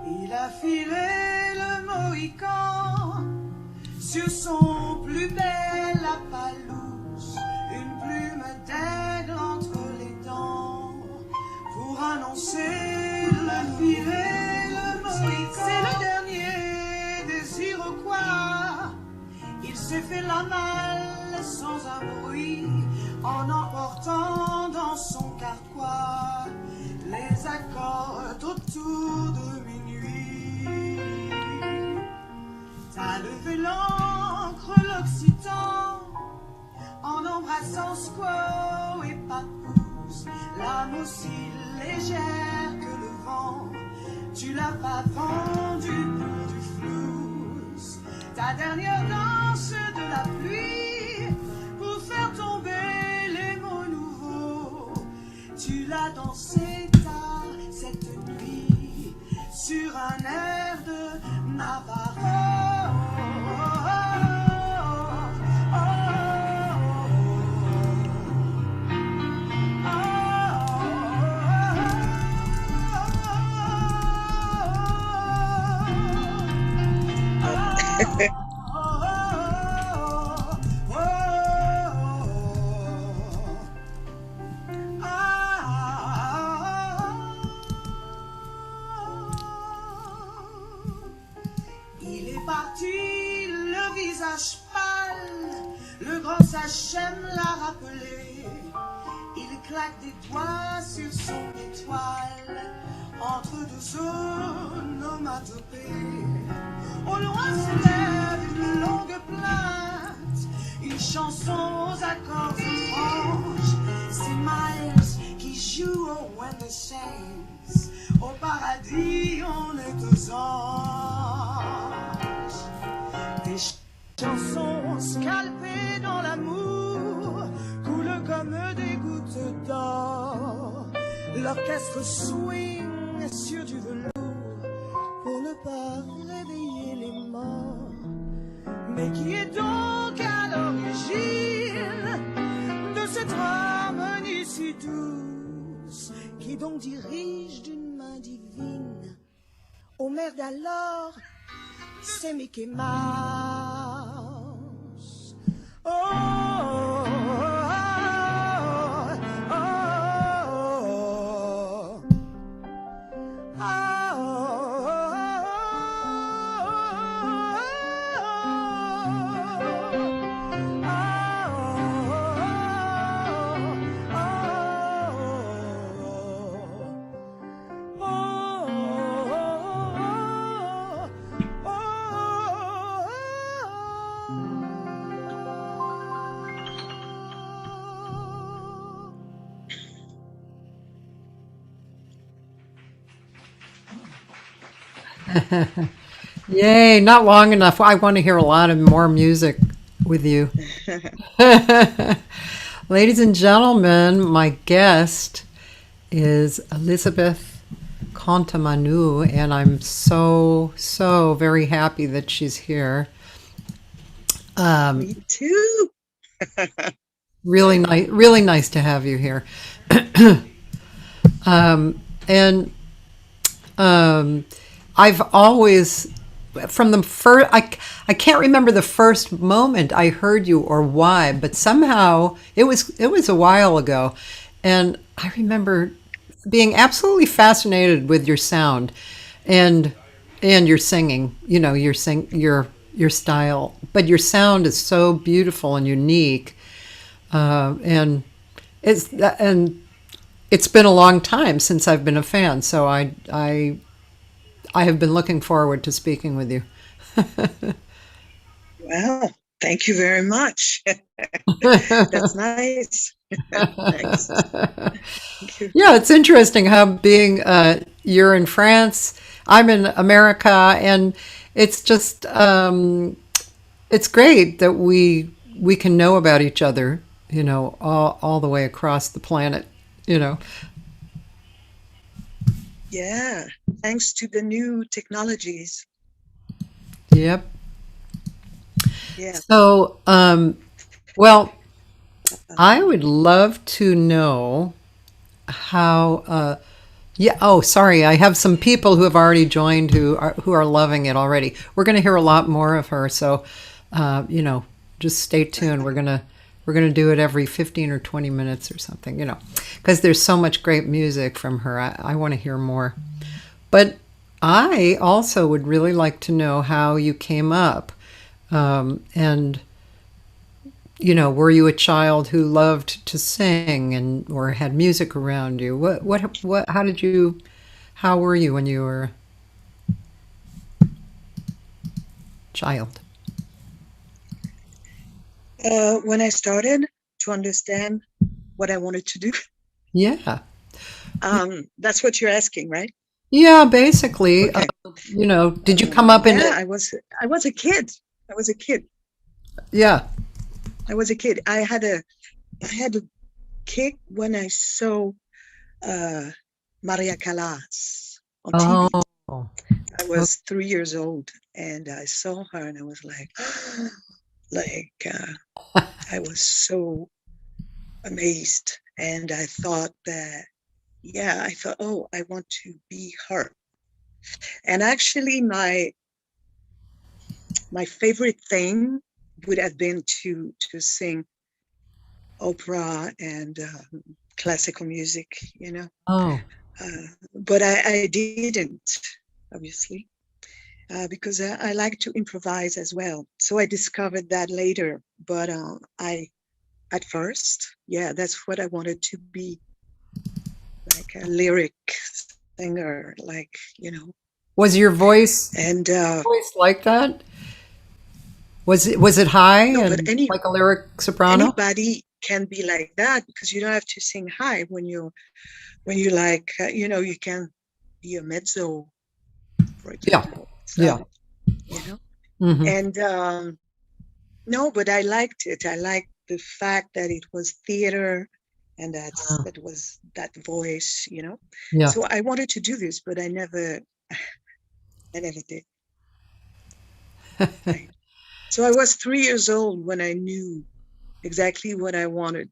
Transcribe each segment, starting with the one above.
Il a filé le mohican sur son plus bel appalouche, une plume d'aigle entre les dents, pour annoncer le filet, le mohican. C'est le dernier des Iroquois. Il s'est fait la malle sans un bruit, en emportant dans son carquois les accords autour de minuit. T'as levé l'encre l'occitan, en embrassant Squaw et Papouse, l'âme aussi légère que le vent. Tu l'as pas vendu pour du flouze, ta dernière danse de la pluie, pour faire tomber les mots nouveaux. Tu l'as dansé tard cette nuit, sur un air de Navarro. Il est parti, le visage pâle, le grand Sachem l'a rappelé. Il claque des doigts sur son étoile, entre deux onomatopées. Au loin s'élève une longue plainte, une chanson aux accords étranges. C'est Miles qui joue au When the Saints. Au paradis, on est aux anges. Des chansons scalpées dans l'amour coulent comme des gouttes d'or. L'orchestre swing sur du velours pour ne pas réveiller les morts. Mais qui est donc à l'origine de cette harmonie si douce, qui donc dirige d'une main divine? Oh merde alors, c'est Mickey Mouse. Oh, oh, oh, oh, oh, oh. Yay, not long enough. I want to hear a lot of more music with you. Ladies and gentlemen, my guest is Elisabeth Kontomanou, and I'm so very happy that she's here. Me too. Really nice to have you here. I've always, from the first, I can't remember the first moment I heard you or why, but somehow it was a while ago, and I remember being absolutely fascinated with your sound, and your singing. You know, your style, but your sound is so beautiful and unique, and it's been a long time since I've been a fan, so I have been looking forward to speaking with you. Well, thank you very much. That's nice. Thanks. Thank you. Yeah, it's interesting how being you're in France, I'm in America, and it's just it's great that we can know about each other, you know, all the way across the planet, you know. Yeah, thanks to the new technologies. Yep. Yeah. So, well, I would love to know how Yeah. Oh, sorry. I have some people who have already joined who are loving it already. We're going to hear a lot more of her, so just stay tuned. We're gonna do it every 15 or 20 minutes or something. Because there's so much great music from her. I want to hear more. But I also would really like to know how you came up, and were you a child who loved to sing and or had music around you? How were you when you were a child? When I started to understand what I wanted to do, Yeah. that's what you're asking, right? Yeah, basically. Okay. Did you come up in Yeah, it? I was a kid. I was a kid. Yeah. I was a kid. I had a kick when I saw Maria Callas on TV. Oh. I was 3 years old, and I saw her, and I was like, I was so amazed, and I thought that, yeah, I thought, oh, I want to be her. And actually, my favorite thing would have been to sing opera and classical music, Oh. but I didn't, obviously, because I like to improvise as well. So I discovered that later. But at first, yeah, that's what I wanted to be, like a lyric singer, Was your voice And like that? Was it high no, but and like a lyric soprano? anybody can be like that, because you don't have to sing high when you you can be a mezzo, for Yeah. example. Yeah. So, Hmm. and no, but I liked it. I liked the fact that it was theater, and that was that voice. Yeah. So I wanted to do this, but I never did. Right. So I was 3 years old when I knew exactly what I wanted.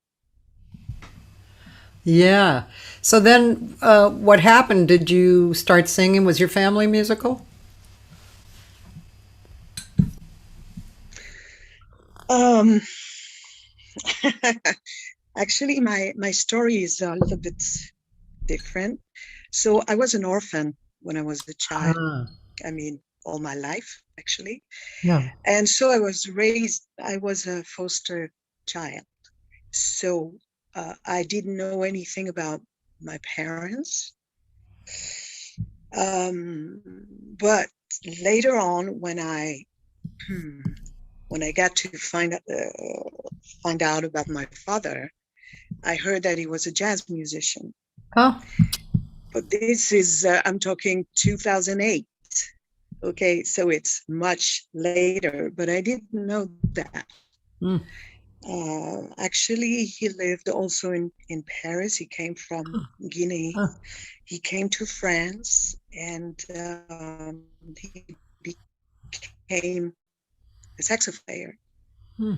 Yeah. So then, what happened? Did you start singing? Was your family musical? Um, Actually, my story is a little bit different. So I was an orphan when I was a child. Ah, I mean, all my life, actually. yeah. And so I was a foster child. So I didn't know anything about my parents. Um, but later on, when I got to find out about my father, I heard that he was a jazz musician. Oh. But this is, I'm talking 2008. Okay, so it's much later, but I didn't know that. Mm. Actually, he lived also in Paris. He came from Guinea. Huh. He came to France, and he became a saxophone player. Hmm.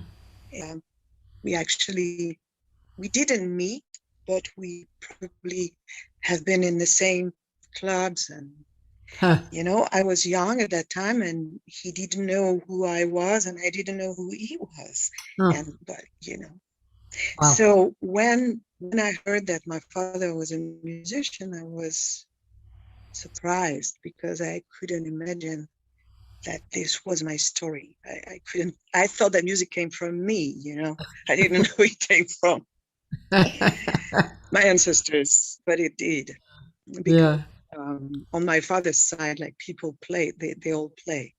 Um, we didn't meet, but we probably have been in the same clubs. And Huh. I was young at that time, and he didn't know who I was, and I didn't know who he was. Huh. But Wow. so when I heard that my father was a musician, I was surprised, because I couldn't imagine that this was my story. I thought that music came from me. I didn't know it came from my ancestors, but it did, because Yeah. on my father's side, like, people play, they all play.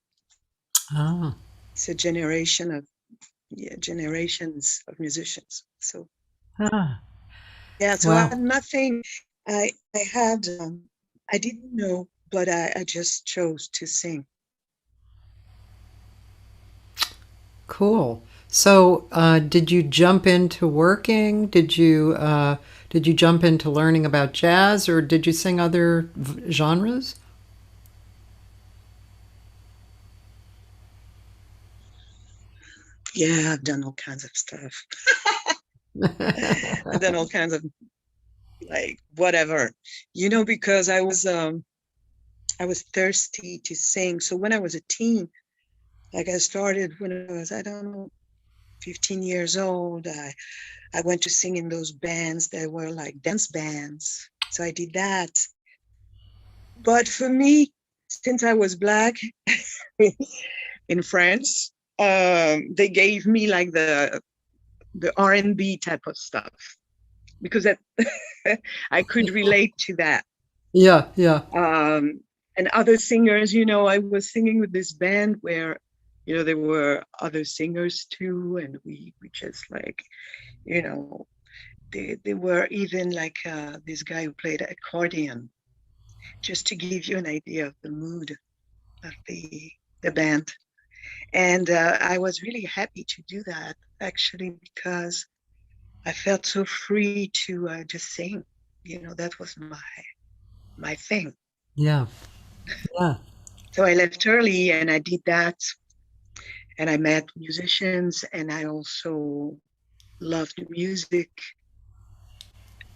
Oh. It's a generations of musicians. So Ah. yeah, so I Wow. had nothing. I didn't know, but I just chose to sing. Cool. So, did you jump into working? Did you jump into learning about jazz, or did you sing other genres? Yeah, I've done all kinds of stuff. I've done all kinds of like whatever, you know, because I was thirsty to sing. So when I was a teen, like I started when I was, I don't know, 15 years old. I went to sing in those bands that were like dance bands. So I did that. But for me, since I was Black in France, they gave me like the R&B type of stuff because that I could relate to that. Yeah, yeah. And other singers, you know, I was singing with this band where, you know, there were other singers too, and we just like, you know, they were even like this guy who played accordion, just to give you an idea of the mood of the band. And I was really happy to do that actually because I felt so free to just sing. You know, that was my thing. Yeah. Yeah. So I left early and I did that, and I met musicians, and I also loved music.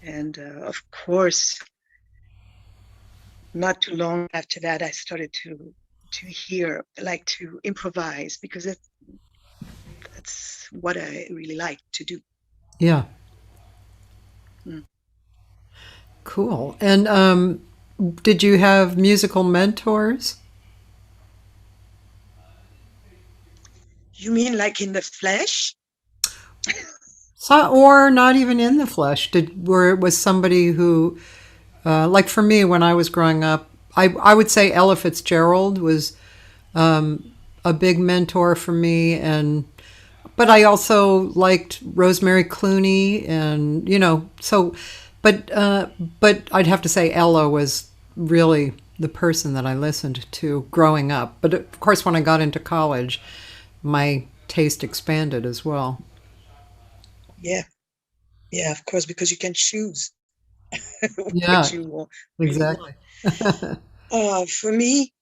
And of course, not too long after that, I started to hear, like to improvise, because that's what I really like to do. Yeah. Mm. Cool. And did you have musical mentors? You mean like in the flesh? So, or not even in the flesh? Where it was somebody who, like for me, when I was growing up, I would say Ella Fitzgerald was a big mentor for me, and but I also liked Rosemary Clooney, and but I'd have to say Ella was really the person that I listened to growing up. But of course, when I got into college, my taste expanded as well. Yeah, yeah, of course, because you can choose Yeah, what you really want. exactly. For me,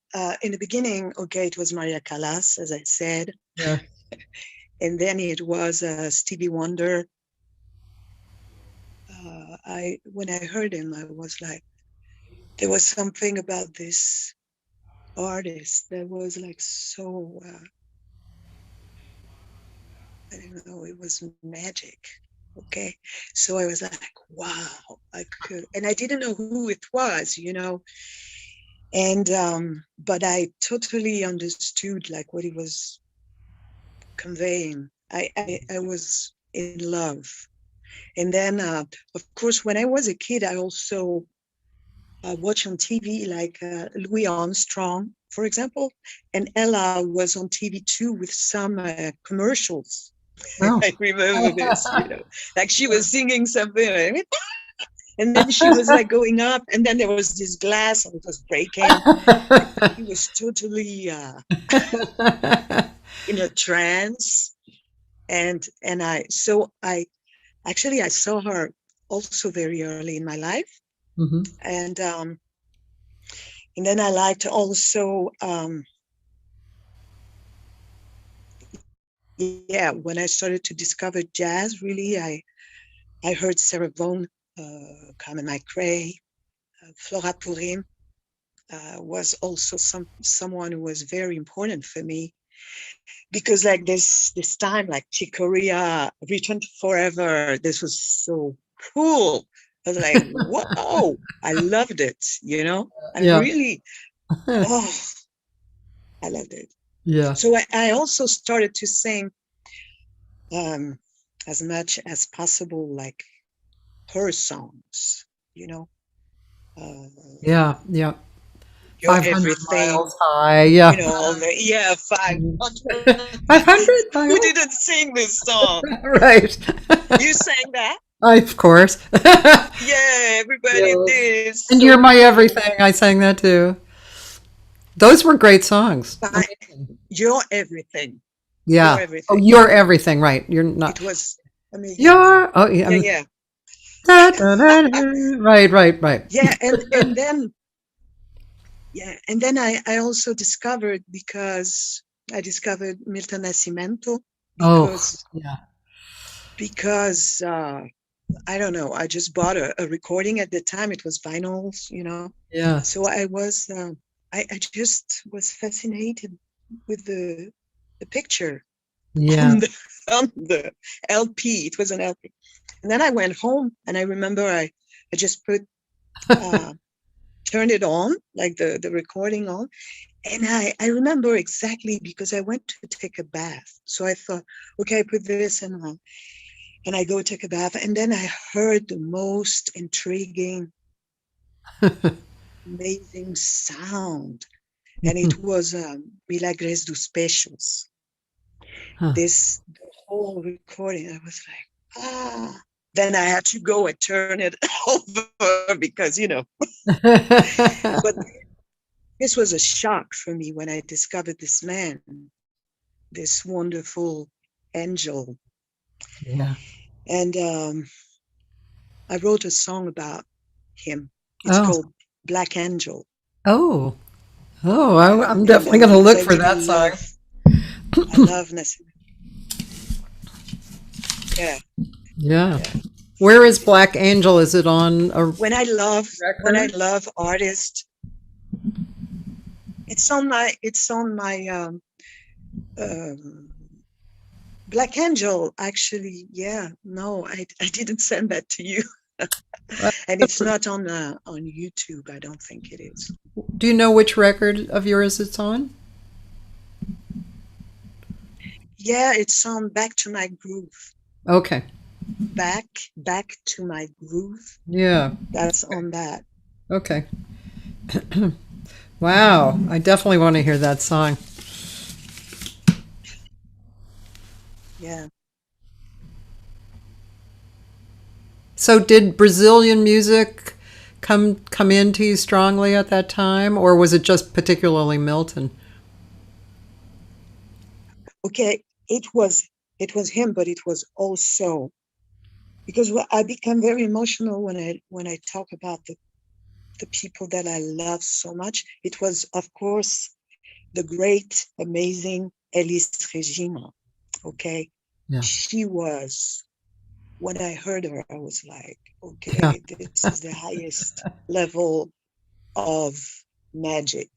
in the beginning, okay, it was Maria Callas, as I said, Yeah. and then it was Stevie Wonder. When I heard him, I was like, there was something about this artist that was like so, I don't know, it was magic. Okay, so I was like, wow, I could, and I didn't know who it was, you know, and but I totally understood like what he was conveying. I was in love. And then, of course, when I was a kid, I also watched on TV like Louis Armstrong, for example, and Ella was on TV too with some commercials. Oh. I remember this, you know, like she was singing something, and then she was like going up, and then there was this glass and it was breaking. He was totally in a trance, and I actually I saw her also very early in my life, Hmm. and then I liked also yeah, when I started to discover jazz, really I heard Sarah Vaughan, Carmen McRae, Flora Purim was also someone who was very important for me, because like this time, like Chick Corea, Return to Forever, this was so cool. I was like, whoa, I loved it, you know? I Yeah. really, oh, I loved it. Yeah. So I also started to sing as much as possible, like her songs, you know? Uh, Yeah. Yeah. You're 500 Everything, miles high. you Yeah. know, all the, yeah, 500. 500 Who miles. didn't sing this song? Right. You sang that? Of course. Yeah, everybody Yes. did. And So You're My cool. Everything. I sang that too. Those were great songs. But you're everything. You're Yeah. Oh, everything. you're everything, right? You're not. It was amazing. You're. Oh, yeah. Yeah, yeah. Da, da, da, da. Right, right, right. Yeah, and then yeah, and then I also discovered, because I discovered Milton Nascimento Oh, because yeah. because I don't know. I just bought a recording at the time. It was vinyls, you know. Yeah. So I just was fascinated with the picture Yeah. on the on the LP. It was an LP, and then I went home, and I remember I just turned it on, like the recording on, and I remember exactly because I went to take a bath. So I thought, okay, I put this and I go take a bath, and then I heard the most intriguing, amazing sound, and it was Milagres dos Peixos. Huh. The whole recording, I was like, ah. Then I had to go and turn it over because, you know, but this was a shock for me when I discovered this man, this wonderful angel. Yeah. And I wrote a song about him. It's Oh. called Black Angel. Oh. Oh, I'm And definitely going to because look for that song. I love Nassim. Yeah. Yeah. Where is Black Angel? Is it on a When I love record? artists, it's on my um, Black Angel, actually. Yeah, no, I didn't send that to you. And it's not on YouTube. I don't think it is. Do you know which record of yours it's on? Yeah, it's on Back to My Groove. Okay. Back to My Groove. Yeah. That's on that. Okay. Wow. I definitely want to hear that song. Yeah. So did Brazilian music come into you strongly at that time, or was it just particularly Milton? Okay, it was him, but it was also because I become very emotional when I talk about the people that I love so much. It was, of course, the great, amazing Elis Regina. Okay, Yeah. she was. When I heard her, I was like, Yeah. okay, this is the highest level of magic,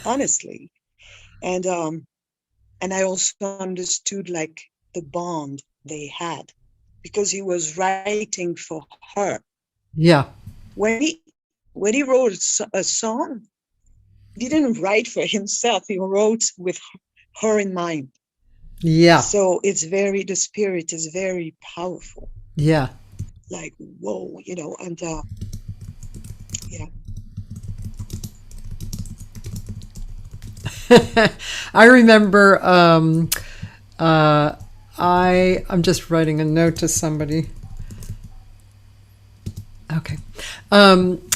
honestly. And I also understood like the bond they had because he was writing for her. Yeah. When he wrote a song, he didn't write for himself. He wrote with her in mind. Yeah. So the spirit is very powerful. Yeah. Like, whoa, you know, and yeah. I remember I'm just writing a note to somebody. Okay.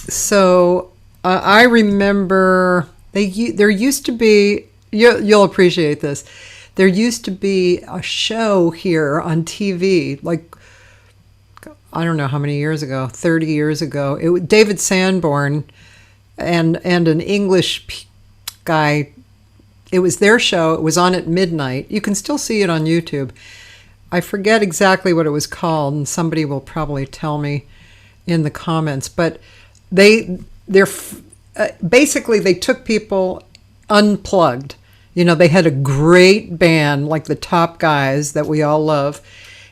So I remember there used to be, you'll appreciate this. There used to be a show here on TV, like, I don't know how many years ago, 30 years ago. David Sanborn and an English guy. It was their show. It was on at midnight. You can still see it on YouTube. I forget exactly what it was called, and somebody will probably tell me in the comments. But they're basically they took people unplugged. You know, they had a great band, like the top guys that we all love,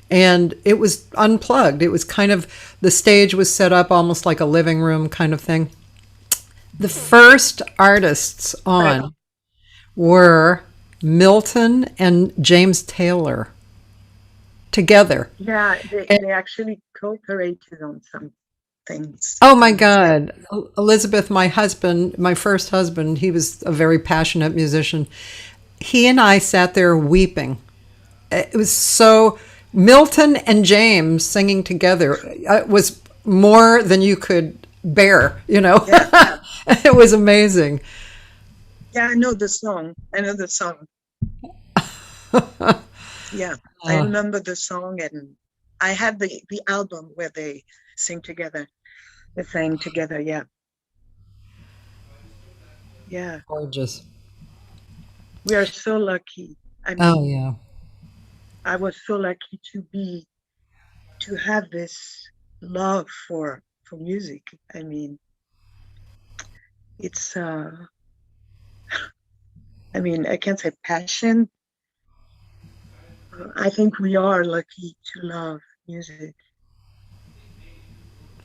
and it was unplugged. It was kind of, the stage was set up almost like a living room kind of thing. The first artists on were Milton and James Taylor together. Yeah, they actually cooperated on some things. Oh my God. Elisabeth, my first husband, he was a very passionate musician. He and I sat there weeping. It was so, Milton and James singing together was more than you could bear, you know. Yeah. It was amazing. Yeah, I know the song. Yeah, I remember the song, and I had the album where they sing together. They sang together, yeah. Yeah. Gorgeous. We are so lucky. I Oh, mean, yeah. I was so lucky to have this love for music. I mean, it's I mean, I can't say passion. I think we are lucky to love music,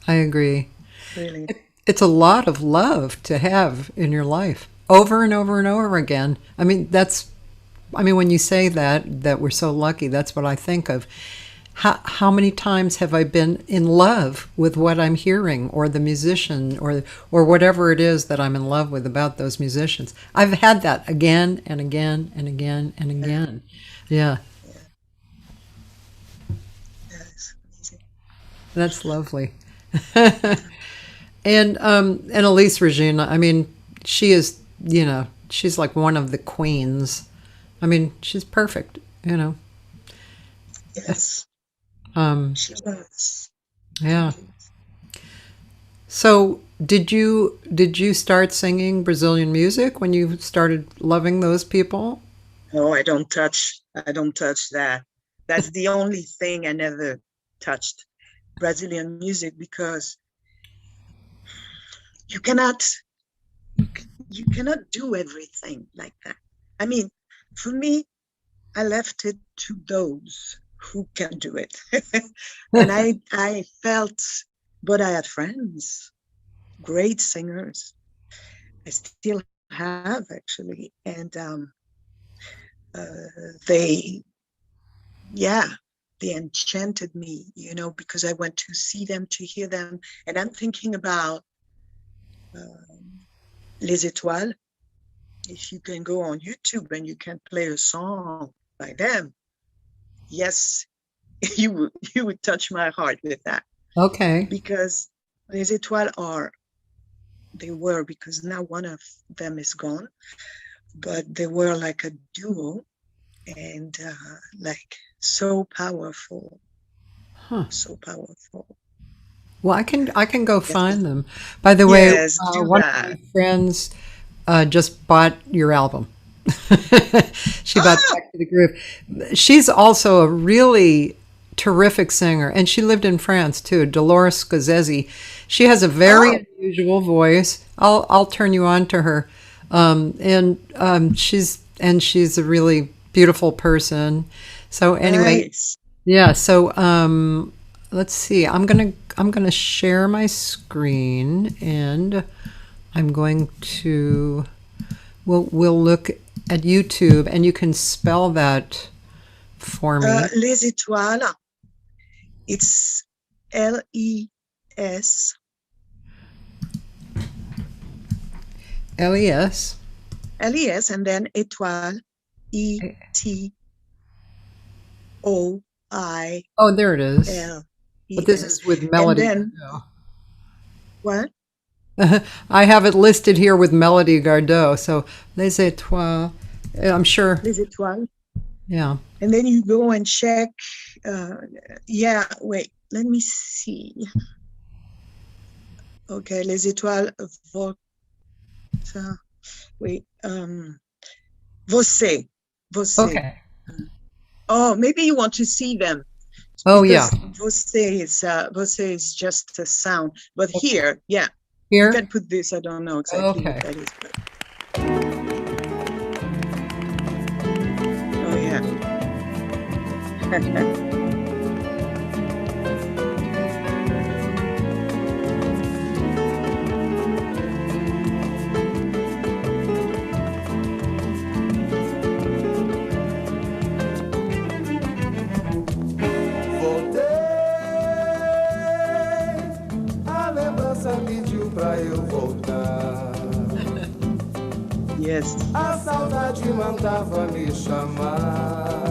I agree. really. It's a lot of love to have in your life over and over and over again. I mean, when you say that we're so lucky, that's what I think of. How many times have I been in love with what I'm hearing, or the musician, or whatever it is that I'm in love with about those musicians? I've had that again and again and again and again. Yeah, Yeah, it's amazing. that's lovely. And Elise Regina, I mean, she is, she's like one of the queens. I mean, she's perfect, you know. Yes, Um, she was. yeah. So, did you start singing Brazilian music when you started loving those people? No, I don't touch that. That's the only thing I never touched, Brazilian music, because you cannot you cannot do everything like that. I mean, for me, I left it to those who can do it. And I felt, but I had friends, great singers. I still have, actually. And they, yeah, they enchanted me, because I went to see them, to hear them. And I'm thinking about Les Étoiles. If you can go on YouTube and you can play a song by them, yes, you would touch my heart with that. Okay. Because Les Étoiles were, because now one of them is gone, but they were like a duo, and like so powerful. Huh. So powerful. Well, I can go find them. By the way, Yes, do one of that. my friends just bought your album. She bought Back to the Groove. She's also a really terrific singer, and she lived in France too. Dolores Scozzesi. She has a very unusual voice. I'll turn you on to her, she's a really beautiful person. So anyway, Nice. yeah. So let's see. I'm gonna share my screen, and I'm going to. We'll look at YouTube, and you can spell that for me. Les Étoiles. It's L-E-S. LES. L-E-S, and then Étoile. E-T-O-I-L-E. Oh, there it is. But this is with Melody. And then, what? I have it listed here with Melody Gardot. So Les Étoiles. I'm sure. Les Étoiles. Yeah. And then you go and check. Wait, let me see. Okay, Les Étoiles. Wait. Você. Okay. Oh, maybe you want to see them. Oh, yeah. Você is just a sound. But here, yeah. Here? You can put this. I don't know exactly what that is. But... Oh, yeah. Pediu pra eu voltar. Yes. A saudade mandava me chamar.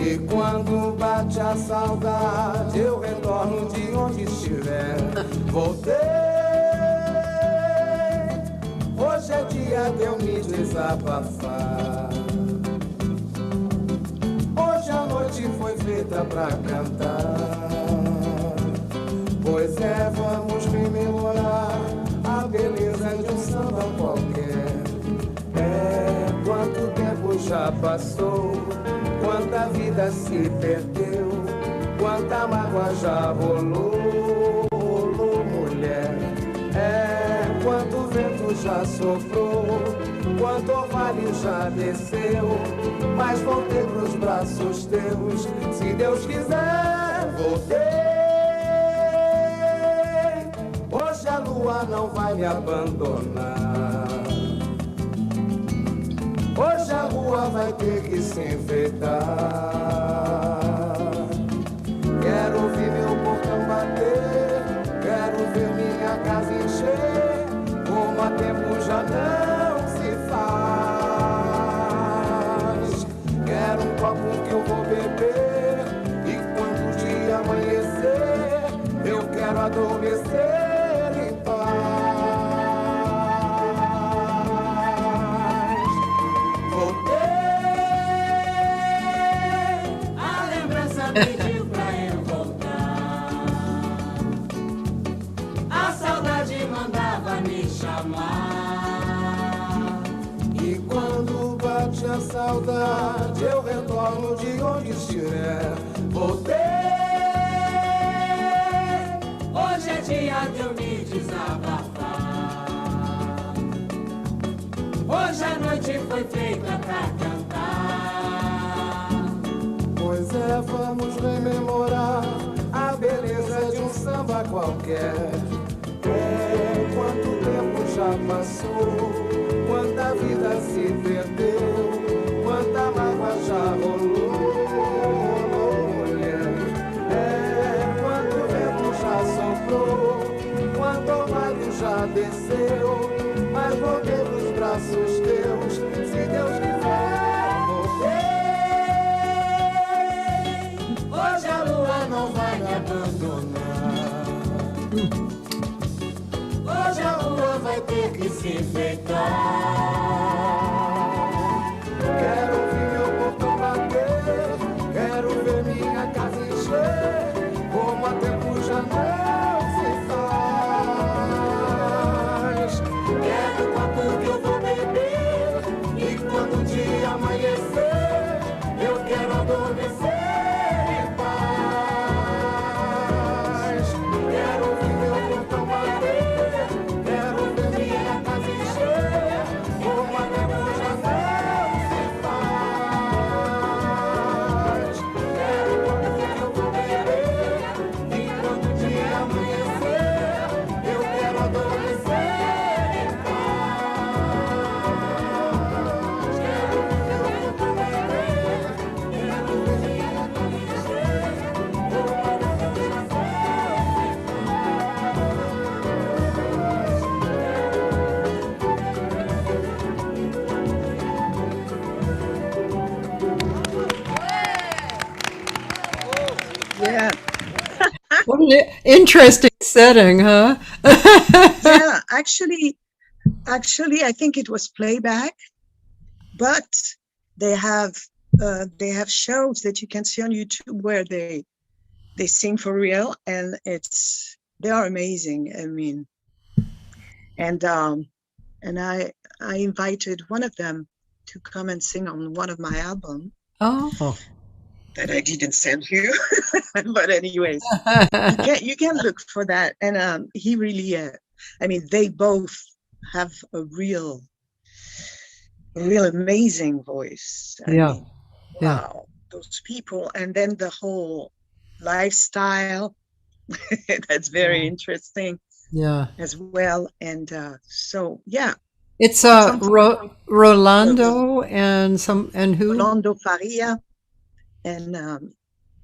E quando bate a saudade, eu retorno de onde estiver. Voltei. Hoje é dia de eu me desabafar. Hoje a noite foi feita pra cantar. Pois é, vamos rememorar a beleza de um samba qualquer. Quanto tempo já passou, quanta vida se perdeu, quanta quanta mágoa já rolou, rolou, mulher. Quanto vento já soprou, quanto orvalho já desceu, mas voltei pros braços teus, se Deus quiser, voltei. Hoje a lua não vai me abandonar, hoje a rua vai ter que se enfeitar. Quero ouvir meu portão bater, quero ver minha casa encher, como há tempo já não se faz. Quero um copo que eu vou beber, e quando o dia amanhecer, eu quero adormecer em paz. Voltei, a lembrança pediu pra eu voltar, a saudade mandava me chamar. E quando bate a saudade, eu retorno de onde estiver. Voltei, hoje é dia de eu me desabafar, hoje a noite foi feita pra cantar. Pois é, vamos rememorar a beleza de um samba qualquer. Quanto tempo já passou, quanta vida se perdeu, quanta mágoa já rolou, mulher. Quanto vento já soprou, quanto orvalho já desceu, mas voltei pros braços teus, se Deus quiser, voltei. Hoje a lua não vai me abandonar, hoje a rua vai ter que se enfeitar. Quero ouvir meu portão bater, quero ver minha casa encher, como há tempo já não se faz. Quero um copo que eu vou beber, e quando o dia amanhecer, eu quero adormecer em paz. Quero ouvir meu portão bater, quero ver minha casa encher, como há tempo já não se faz. Quero um copo que eu vou beber, e quando o dia amanhecer, eu quero adormecer em paz. Quero ouvir meu portão bater, quero ver minha casa encher, como há tempo já não se faz. Yeah, What an interesting setting, huh? yeah. Actually, I think it was playback, but they have shows that you can see on YouTube where they sing for real, and they are amazing. I mean, and I invited one of them to come and sing on one of my albums Oh. that I didn't send you, but anyways, you can look for that. And he really, I mean, they both have a real amazing voice. I Yeah. mean, Yeah. wow, those people, and then the whole lifestyle that's very interesting Yeah. as well. And so yeah, It's something- Rolando and who? Rolando Faria and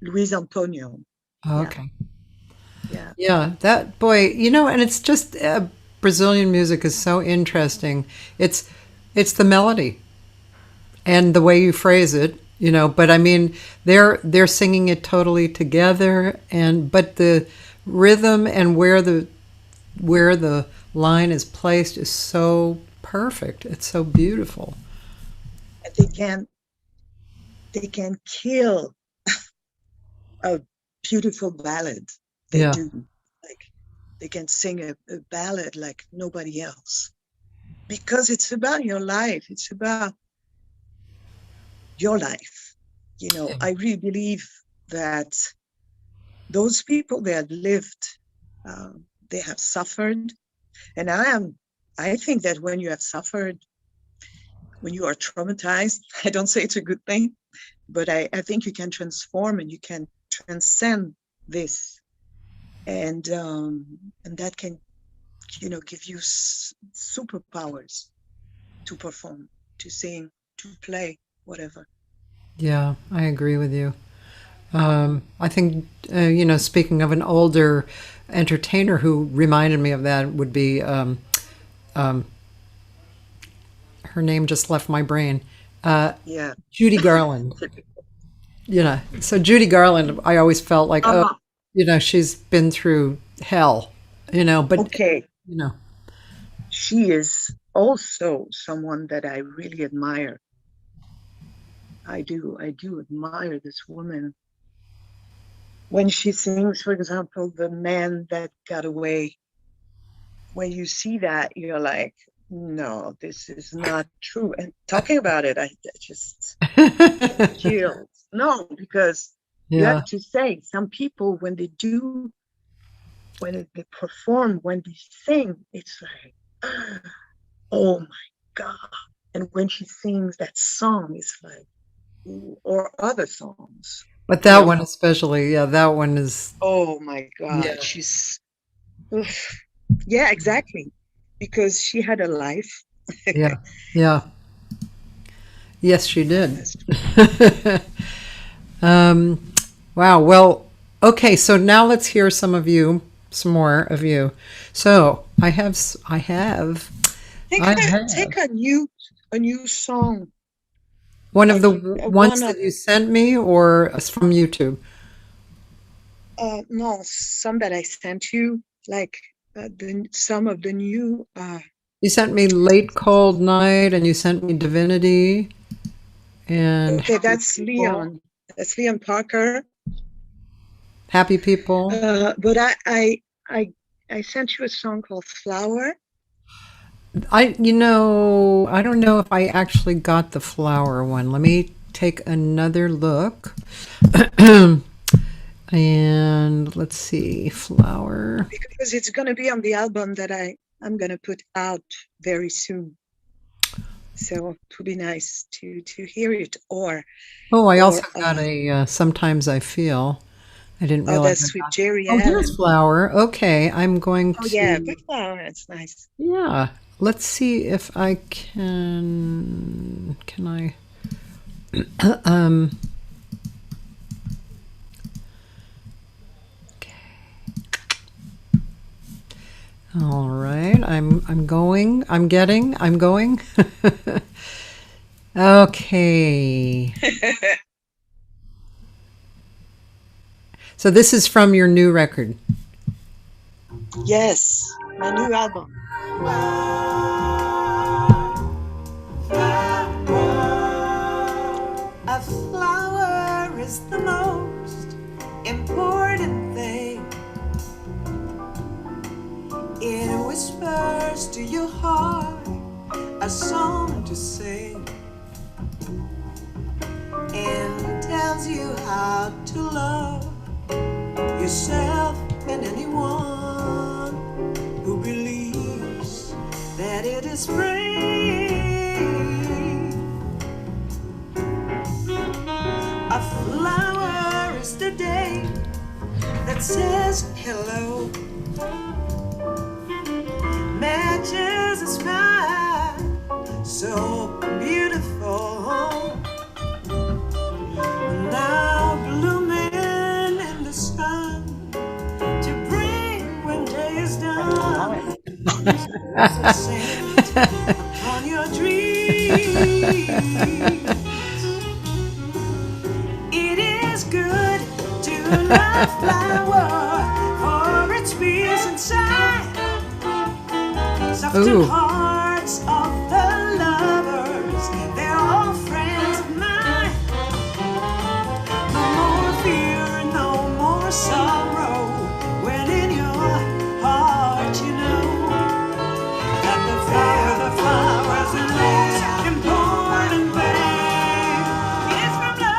Luis Antonio. Oh, okay. Yeah. Yeah, that boy, and it's just Brazilian music is so interesting. It's the melody and the way you phrase it, but I mean they're singing it totally together, but the rhythm and where the line is placed is so perfect. It's so beautiful. They can kill a beautiful ballad. They Yeah. do. Like they can sing a ballad like nobody else, because it's about your life. It's about your life. I really believe that those people, they had lived, they have suffered. And I think that when you have suffered, when you are traumatized, I don't say it's a good thing, but I think you can transform and you can transcend this. And that can, give you superpowers to perform, to sing, to play, whatever. Yeah, I agree with you. I think, speaking of an older entertainer who reminded me of that would be, her name just left my brain. Yeah. Judy Garland. So Judy Garland, I always felt like, she's been through hell, but, okay. She is also someone that I really admire. I do admire this woman. When she sings, for example, The Man That Got Away, when you see that, you're like, no, this is not true. And talking about it, I just chills. No, because you have to say, some people, when they perform, when they sing, it's like, oh my God. And when she sings that song, it's like, ooh, or other songs. But that one especially, that one is. Oh my God. Yeah. She's, yeah, exactly. Because she had a life. Yeah. Yes, she did. Wow. Well, okay. So now let's hear some more of you. So I have. Take a new song. One of the ones that you sent me, or from YouTube? No, some that I sent you, like some of the new. You sent me Late Cold Night, and you sent me Divinity. And okay, that's Leon. That's Leon Parker. Happy People. But I sent you a song called Flower. I don't know if I actually got the Flower one. Let me take another look. And let's see, Flower. Because it's going to be on the album that I'm going to put out very soon. So it would be nice to hear it. I also got a Sometimes I Feel. I didn't realize. Oh, that's with Jerry. Oh, here's Flower. Okay, I'm going to. Oh, yeah, put Flower. It's nice. Yeah. Let's see if I can I okay. All right. I'm going. Okay. So this is from your new record. Yes, my new album. A flower is the most important thing. It whispers to your heart a song to sing, and tells you how to love yourself and anyone who believes that it is free. A flower is the day that says hello, matches a smile so beautiful, now blooming in the sun to bring when day is done. So send on your dreams. It is good to love flower for its peace inside. Soften hearts of the lovers, they're all friends of mine. No more fear, no more sorrow, when in your heart you know that the flowers the most important thing is from love.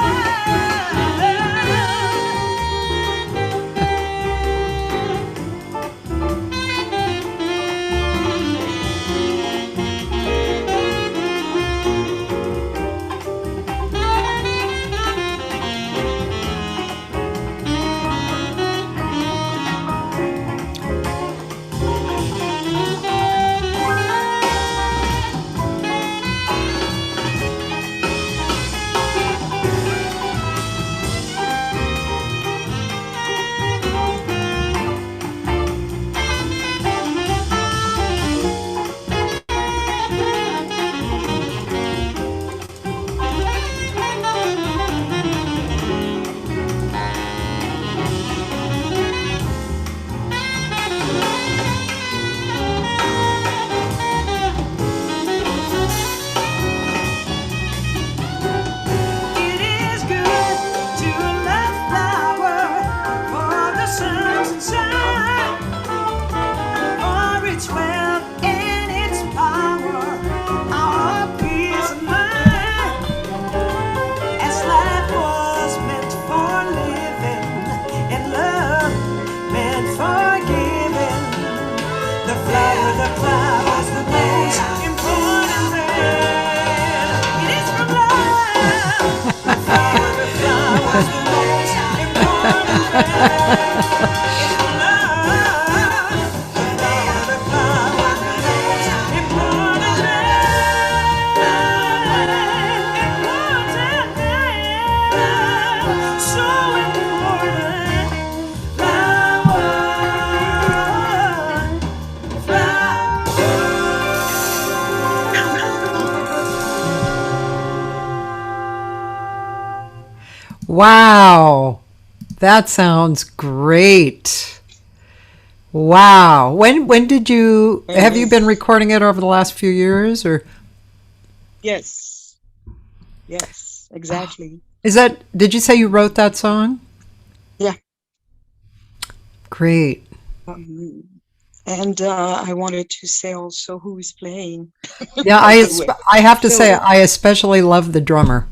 the flowers, the most important thing. It is from love. The flowers, the most important thing. It's from love. The flowers, the most important thing. So important. Wow, that sounds great. Wow. When did you have you been recording it over the last few years, or Yes, yes, exactly. did you say you wrote that song? Yeah. Great. And I wanted to say also who is playing. Yeah, By the way. I have to So- say I especially love the drummer.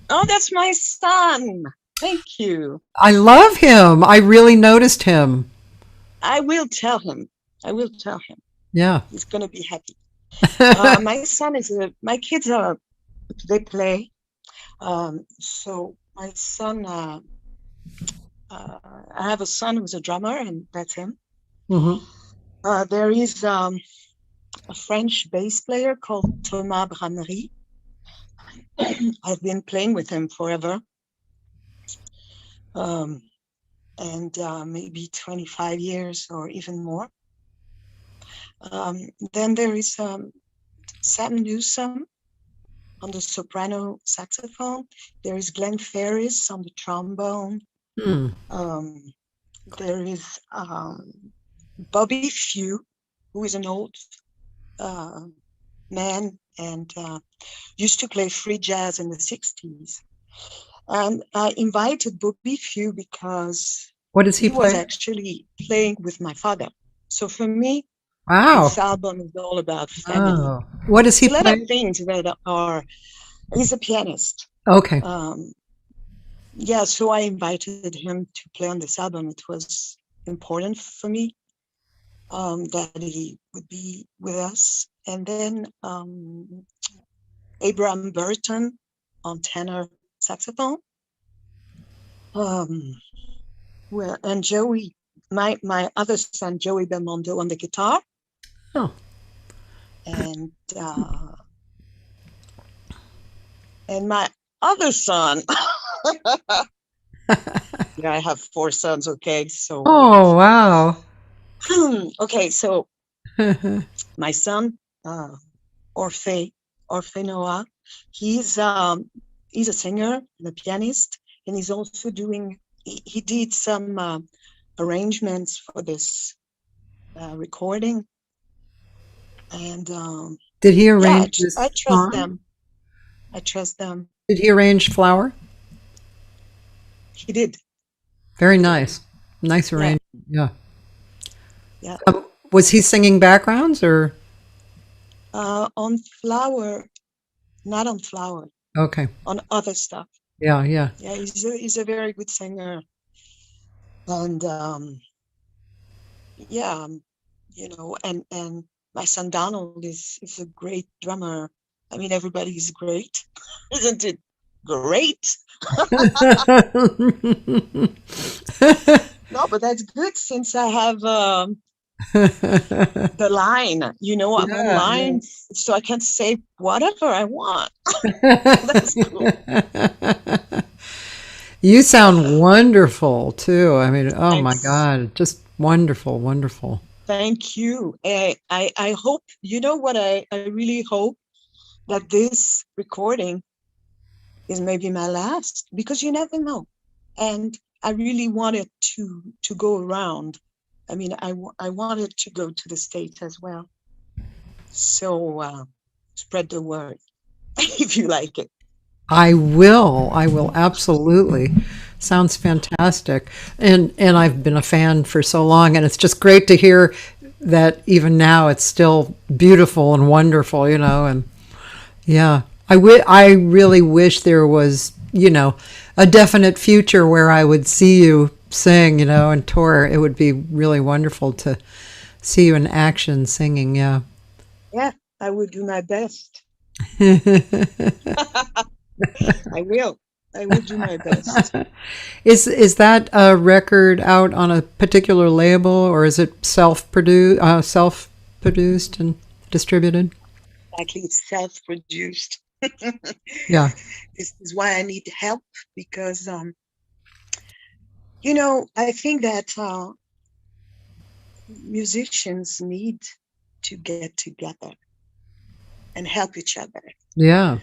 Oh, that's my son. Thank you. I love him. I really noticed him. I will tell him. Yeah. He's gonna be happy. My son my kids they play. So my son, I have a son who's a drummer, and that's him. Hmm. There is a French bass player called Thomas Bramery. I've been playing with him forever. And maybe 25 years or even more. Then there is Sam Newsom on the soprano saxophone. There is Glenn Ferris on the trombone. Hmm. There is Bobby Few, who is an old man and used to play free jazz in the 60s. And I invited Bobby Few because What does he was play? actually playing with my father. So for me, Wow. this album is all about family. Oh. What does he It's a lot play? of things that are, he's a pianist. Okay. Yeah, so I invited him to play on this album. It was important for me that he would be with us. And then Abraham Burton on tenor saxophone. Well, and Joey, my other son, Joey Belmondo on the guitar. Oh. And my other son. Yeah, I have 4 sons, okay? So Oh, wow. okay, so my son, Orfe Noah, he's a singer and a pianist, and he's also doing, he did some arrangements for this recording. And Did he yeah, arrange this I trust song? them. I trust them. Did he arrange Flower? He did. Very nice. Nice arrangement. Yeah. Yeah. Was he singing backgrounds or? On Flower, not on Flower, Okay. on other stuff. Yeah, yeah. Yeah, he's a very good singer. And yeah, you know, and my son Donald is a great drummer. I mean, everybody's great. Isn't it great? No, but that's good since I have the line, you know, I'm Yeah, online, so I can say whatever I want. That's cool. You sound wonderful too. I mean, oh my Thanks. God, just wonderful, wonderful. Thank you. I hope, you know what, I really hope that this recording is maybe my last, because you never know. And I really wanted to go around. I mean, I wanted to go to the States as well. So spread the word if you like it. I will absolutely. Sounds fantastic. And I've been a fan for so long, and it's just great to hear that even now it's still beautiful and wonderful, you know, and yeah. I really wish there was, you know, a definite future where I would see you sing, you know, and tour. It would be really wonderful to see you in action singing. Yeah. Yeah, I will do my best. I will. I will do my best. Is that a record out on a particular label, or is it self-produced and distributed? Exactly, it's self-produced. Yeah. This is why I need help, because I think that musicians need to get together and help each other Yeah.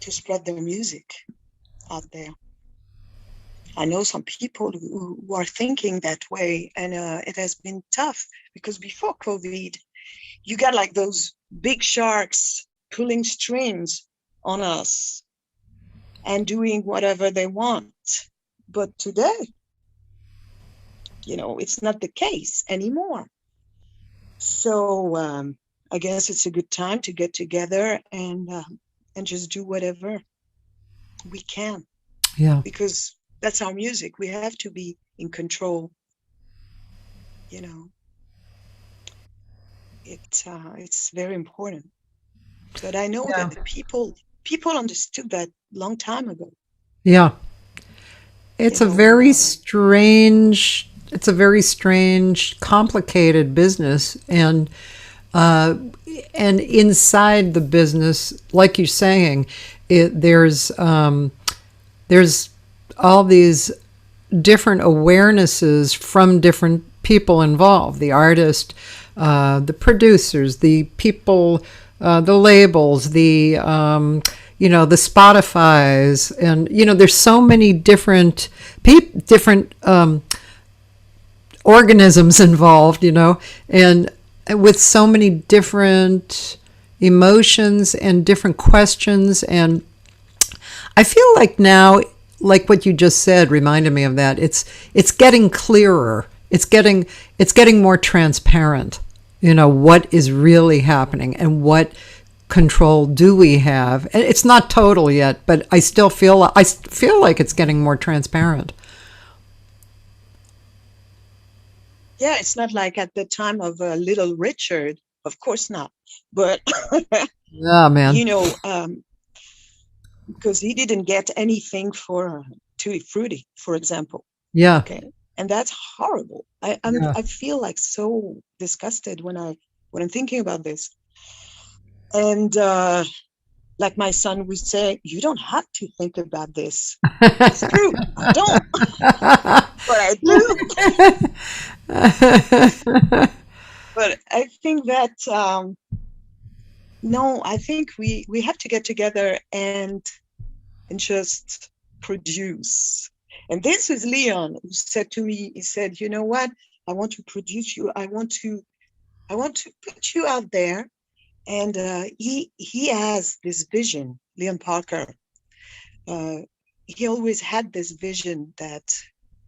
to spread their music out there. I know some people who are thinking that way, and it has been tough because before COVID, you got like those big sharks pulling strings on us and doing whatever they want. But today, it's not the case anymore. So I guess it's a good time to get together and just do whatever we can. Yeah. Because that's our music. We have to be in control. It's very important. But I know that the people understood that long time ago. Yeah. It's a very strange, complicated business, and inside the business, like you're saying, there's all these different awarenesses from different people involved: the artist, the producers, the people, the labels, the the Spotify's, and there's so many different organisms involved, and with so many different emotions and different questions. And I feel like now, like what you just said reminded me of that. It's getting clearer. It's getting more transparent. What is really happening and what control do we have. It's not total yet, but I still feel like it's getting more transparent. Yeah, it's not like at the time of Little Richard, of course not. But yeah, man. Because he didn't get anything for Tutti Frutti, for example. Yeah. Okay, and that's horrible. I feel like so disgusted when I'm thinking about this. And like my son would say, you don't have to think about this. It's true. I don't. But I do. But I think that, I think we have to get together and just produce. And this is Leon who said to me, he said, you know what? I want to produce you. I want to put you out there. And he has this vision, Leon Parker. He always had this vision that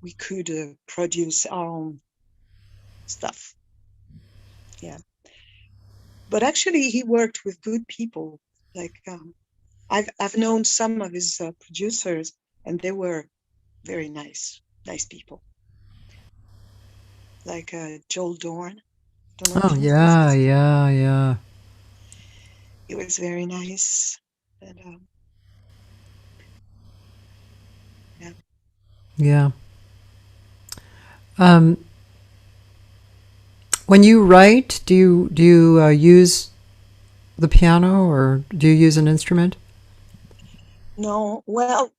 we could produce our own stuff. Yeah. But actually, he worked with good people. Like I've known some of his producers, and they were very nice people. Like Joel Dorn. Oh yeah. It was very nice. And yeah. When you write, do you use the piano, or do you use an instrument? No, well,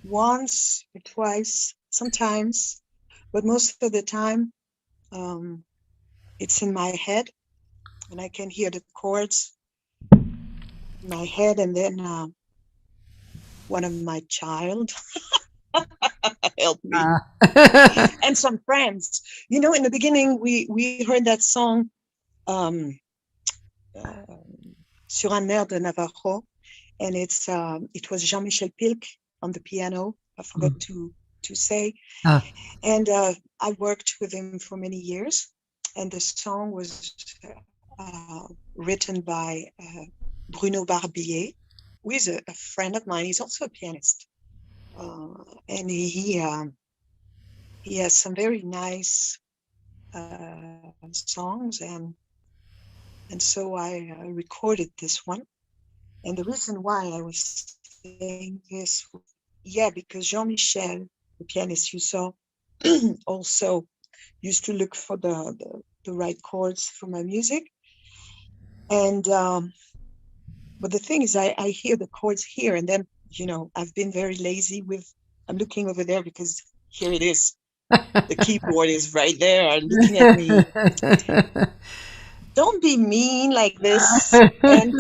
once or twice, sometimes, but most of the time, it's in my head, and I can hear the chords in my head, and then one of my child help me, and some friends. In the beginning, we heard that song, Sur un air de Navajo, and it was Jean-Michel Pilc on the piano. I forgot to say. And I worked with him for many years, and the song was written by Bruno Barbier, who is a friend of mine. He's also a pianist, and he has some very nice songs, and so I recorded this one. And the reason why I was saying this, yeah, because Jean-Michel, the pianist you saw, also used to look for the right chords for my music. And but the thing is, I hear the chords here, and then, you know, I've been very lazy with, I'm looking over there because here it is. The keyboard is right there looking at me. Don't be mean like this. And,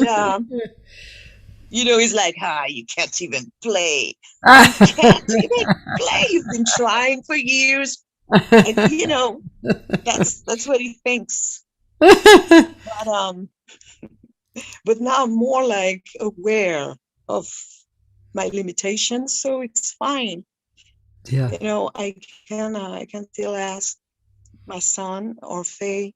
you know, he's like, you can't even play. You can't even play. You've been trying for years. And, you know, that's what he thinks. But now I'm more like aware of my limitations, so it's fine. Yeah. You know, I can still ask my son or Faye,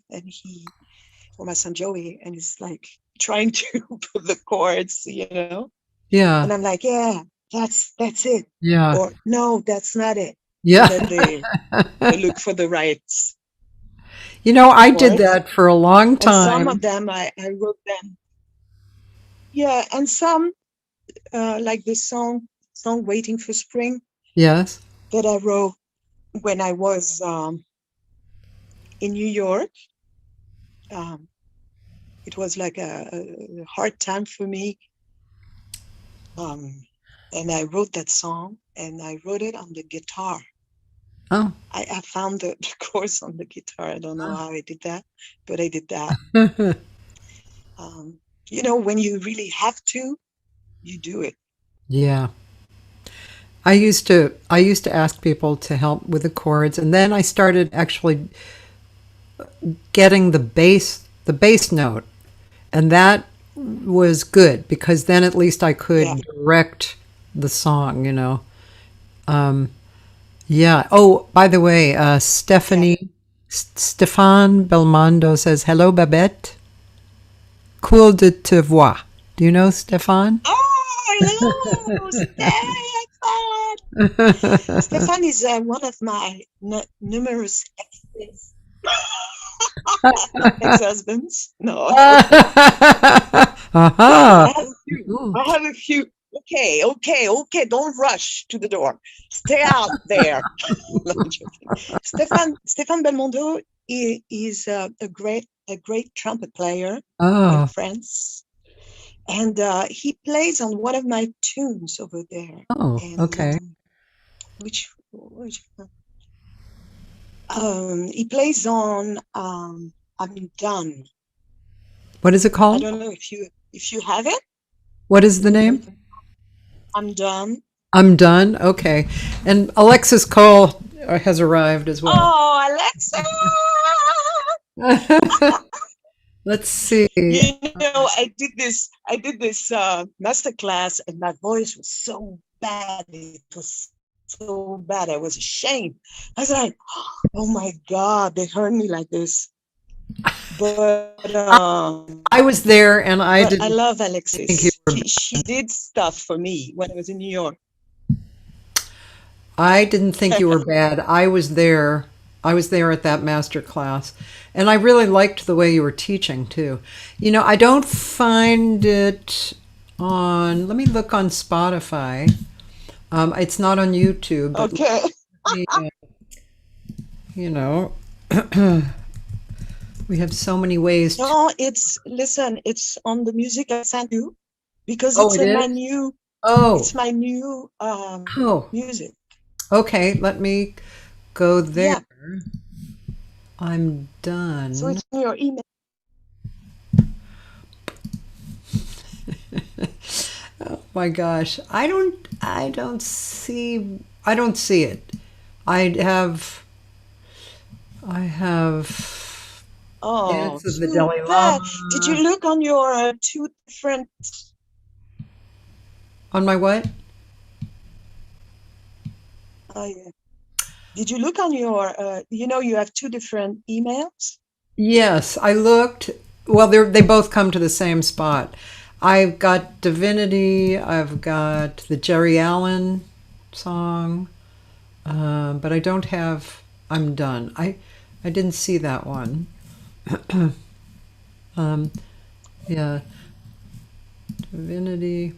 or my son Joey, and he's like trying to put the chords, you know. Yeah. And I'm like, yeah, that's it. Yeah. Or no, that's not it. Yeah. And then they look for the right. You know, I did chords. that for a long time. And some of them I wrote them. Yeah, and some like this song "Waiting for Spring." Yes. That I wrote when I was in New York. It was like a hard time for me. And I wrote that song, and I wrote it on the guitar. Oh. I found the chords on the guitar. I don't know how I did that, but I did that. You know, when you really have to, you do it. Yeah. I used to ask people to help with the chords, and then I started actually getting the bass note, and that was good because then at least I could direct the song, you know. Yeah. Oh, by the way, Stefan Belmondo says, "Hello, Babette. Cool de te voir." Do you know Stefan? Oh, hello, Stefan. Stefan is one of my numerous exes. Ex-husbands. No. I have a few. Okay. Don't rush to the door. Stay out there. Stefan Belmondo is a great trumpet player in France, and he plays on one of my tunes over there. Oh, and, okay. Which he plays on I'm Done. What is it called? I don't know if you have it. What is the name? I'm Done. I'm Done. Okay. And Alexis Cole has arrived as well. Oh, Alexa! Let's see. You know, I did this master class, and my voice was so bad. It was so bad. I was ashamed. I was like, oh my God, they heard me like this. But I was there, and I love Alexis. She did stuff for me when I was in New York. I didn't think you were bad. I was there. I was there at that master class, and I really liked the way you were teaching too. You know, I don't find it on. Let me look on Spotify. It's not on YouTube. But okay. You know, we have so many ways. No, it's on the music I sent you because it's my new. Oh, it's my new music. Okay, let me go there. Yeah. I'm Done. So it's in your email. Oh my gosh. I don't see it. I have Dance of the Dalai Lama. Did you look on your two different On my what? Oh yeah. Did you look on your you have two different emails? Yes, I looked. Well, they both come to the same spot. I've got Divinity, I've got the Jerry Allen song, but I don't have I'm Done. I didn't see that one. Yeah, Divinity.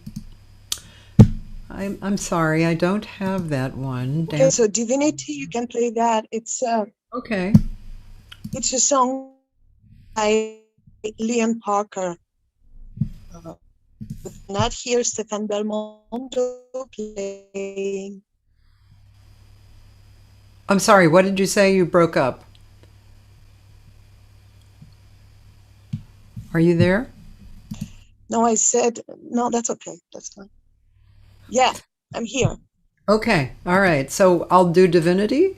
I'm sorry, I don't have that one. Okay, so Divinity, you can play that. Okay. It's a song by Liam Parker. Not here, Stefan Belmondo playing. I'm sorry, what did you say? You broke up. Are you there? No, I said, no, that's okay. That's fine. Yeah, I'm here. Okay, all right. So I'll do Divinity.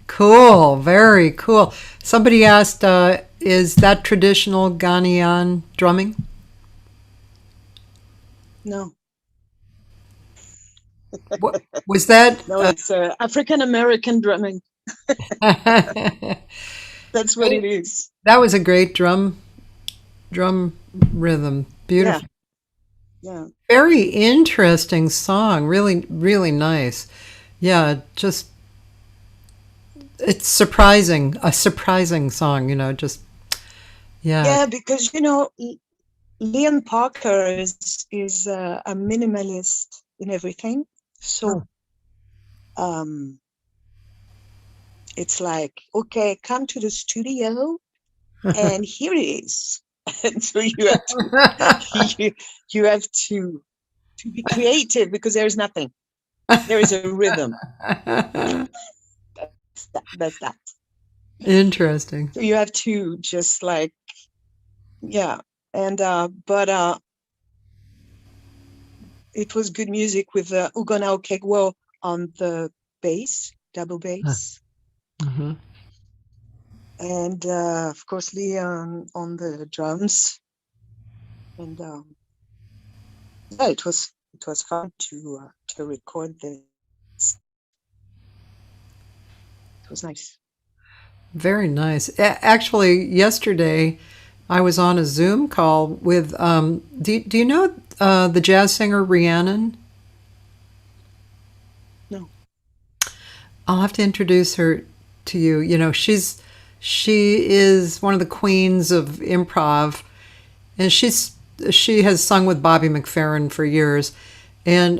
Cool, very cool. Somebody asked, is that traditional Ghanaian drumming? No. What, was that? No, it's African American drumming. That's what it is. That was a great drum rhythm. Beautiful. Yeah. Very interesting song. Really, really nice. Yeah, just it's surprising. A surprising song, just yeah. Yeah, because Leon Parker is a minimalist in everything. So it's like, okay, come to the studio and here it is. And so you have to you have to be creative because there's nothing. There is a rhythm. That's that. Interesting. So you have to just like, yeah. And but it was good music with Ugona Okegwo on the bass, double bass. Mm-hmm. And of course Leon on the drums. And yeah, it was fun to record this. It was nice. Very nice. Actually, yesterday I was on a Zoom call with. Do you know the jazz singer Rhiannon? No. I'll have to introduce her to you. She is one of the queens of improv, and she has sung with Bobby McFerrin for years, and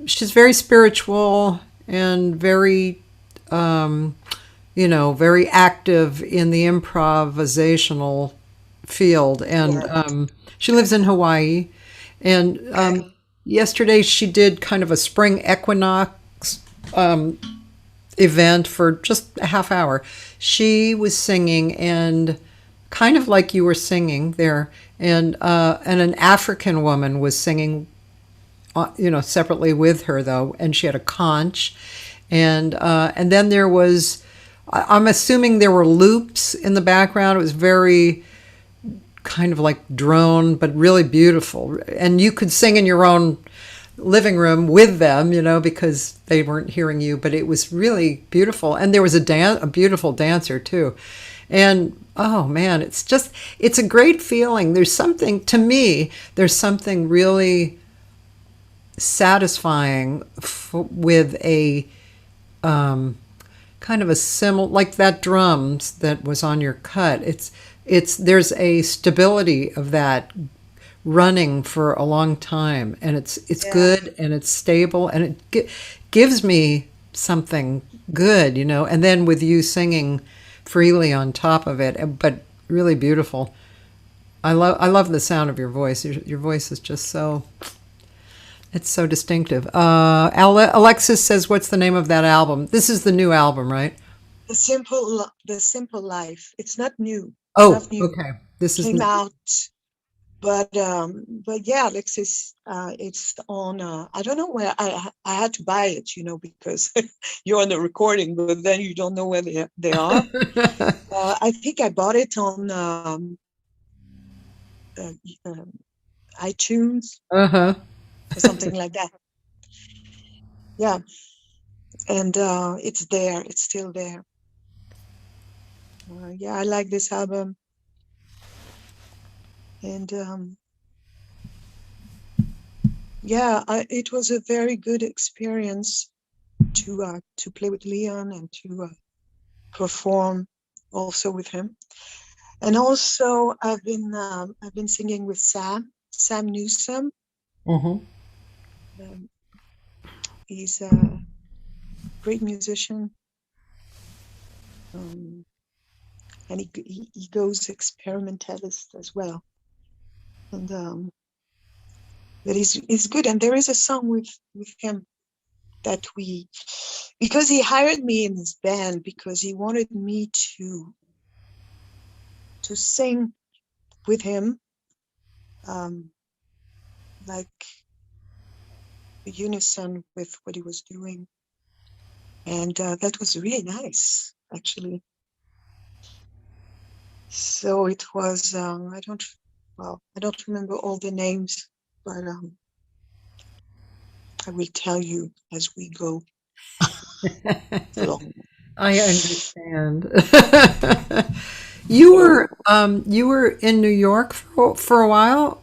she's very spiritual and very very active in the improvisational field. And she lives in Hawaii. And yesterday she did kind of a spring equinox event for just a half hour. She was singing, and kind of like you were singing there, and an African woman was singing, separately with her though, and she had a conch, and then there was, I'm assuming there were loops in the background. It was very kind of like drone, but really beautiful, and you could sing in your own living room with them, because they weren't hearing you, but it was really beautiful. And there was a beautiful dancer too. And oh man, it's a great feeling. There's something really satisfying with a kind of a similar, like that drums that was on your cut. There's a stability of that running for a long time, and it's good, and it's stable, and it gives me something good, and then with you singing freely on top of it, but really beautiful. I love the sound of your voice. Your voice is just so, it's so distinctive. Alexis says, what's the name of that album? This is the new album, right? The Simple Life. It's not new. Oh, not new. Okay. This came is out. But yeah, Alexis, it's on. I don't know where I had to buy it, because you're on the recording, but then you don't know where they are. I think I bought it on iTunes or something like that. Yeah, and it's there. It's still there. Yeah, I like this album. And yeah, it was a very good experience to play with Leon and to perform also with him. And also, I've been singing with Sam Newsome. He's a great musician, and he goes experimentalist as well. And but he's good. And there is a song with him that because he hired me in his band because he wanted me to sing with him, like unison with what he was doing. And that was really nice, actually. So it was, I don't remember all the names, but I will tell you as we go along. I understand. You were in New York for a while?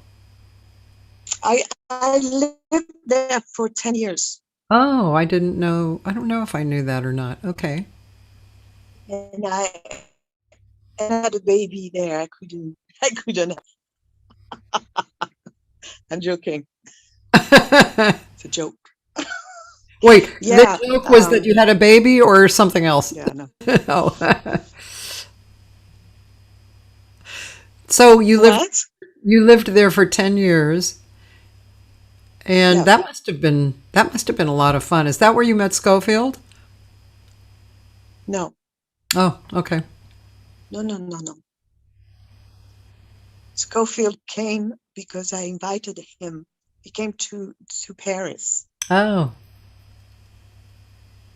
I lived there for 10 years. Oh, I didn't know. I don't know if I knew that or not. Okay. And I had a baby there. I couldn't. I'm joking. It's a joke. Wait, Yeah. the joke was that you had a baby or something else? Yeah, no. Oh. So What? you lived there for 10 years, and Yeah. that must have been a lot of fun. Is that where you met Schofield? No. Oh, okay. No. Schofield came because I invited him. He came to Paris. Oh.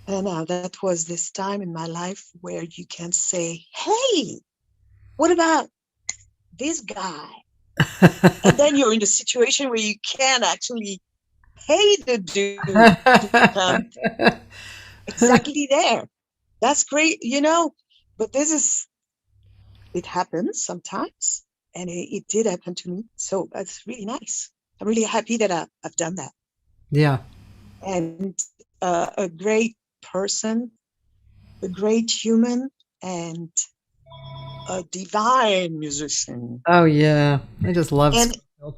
And that was this time in my life where you can say, hey, what about this guy? And then you're in a situation where you can actually pay the dude to come exactly there. That's great, but it happens sometimes. And it did happen to me. So that's really nice. I'm really happy that I've done that. Yeah. And a great person, a great human, and a divine musician. Oh, yeah. I just love And Schofield.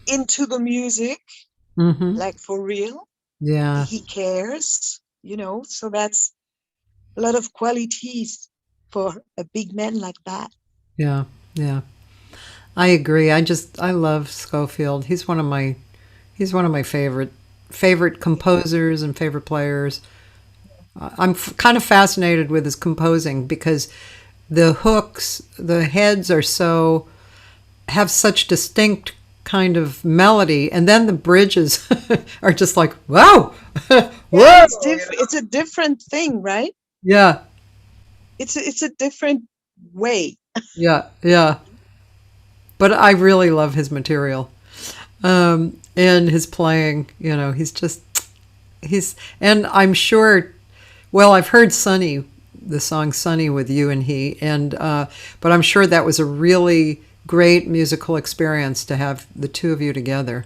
into the music, Mm-hmm. like for real. Yeah. He cares, so that's a lot of qualities for a big man like that. Yeah. Yeah. I agree. I love Schofield. He's one of my favorite composers and favorite players. I'm kind of fascinated with his composing because the hooks, the heads have such distinct kind of melody, and then the bridges are just like, wow, Yeah, whoa. it's a different thing, right? Yeah, It's a different way. yeah. But I really love his material, and his playing. And I'm sure. Well, I've heard the song "Sunny" with you and he, but I'm sure that was a really great musical experience to have the two of you together.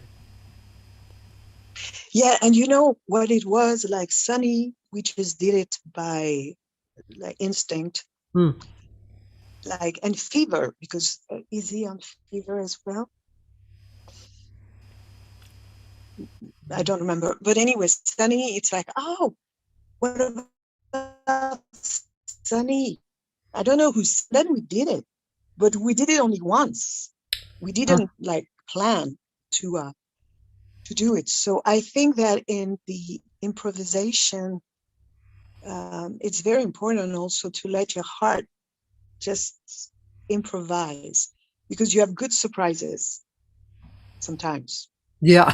Yeah, and you know what it was like, Sunny, we just did it by like instinct, Hmm. and Fever, because is he on Fever as well? I don't remember. But anyway, Sunny, it's like, oh, what about Sunny? I don't know then we did it, but we did it only once. We didn't plan to do it. So I think that in the improvisation, it's very important also to let your heart just improvise, because you have good surprises sometimes. Yeah,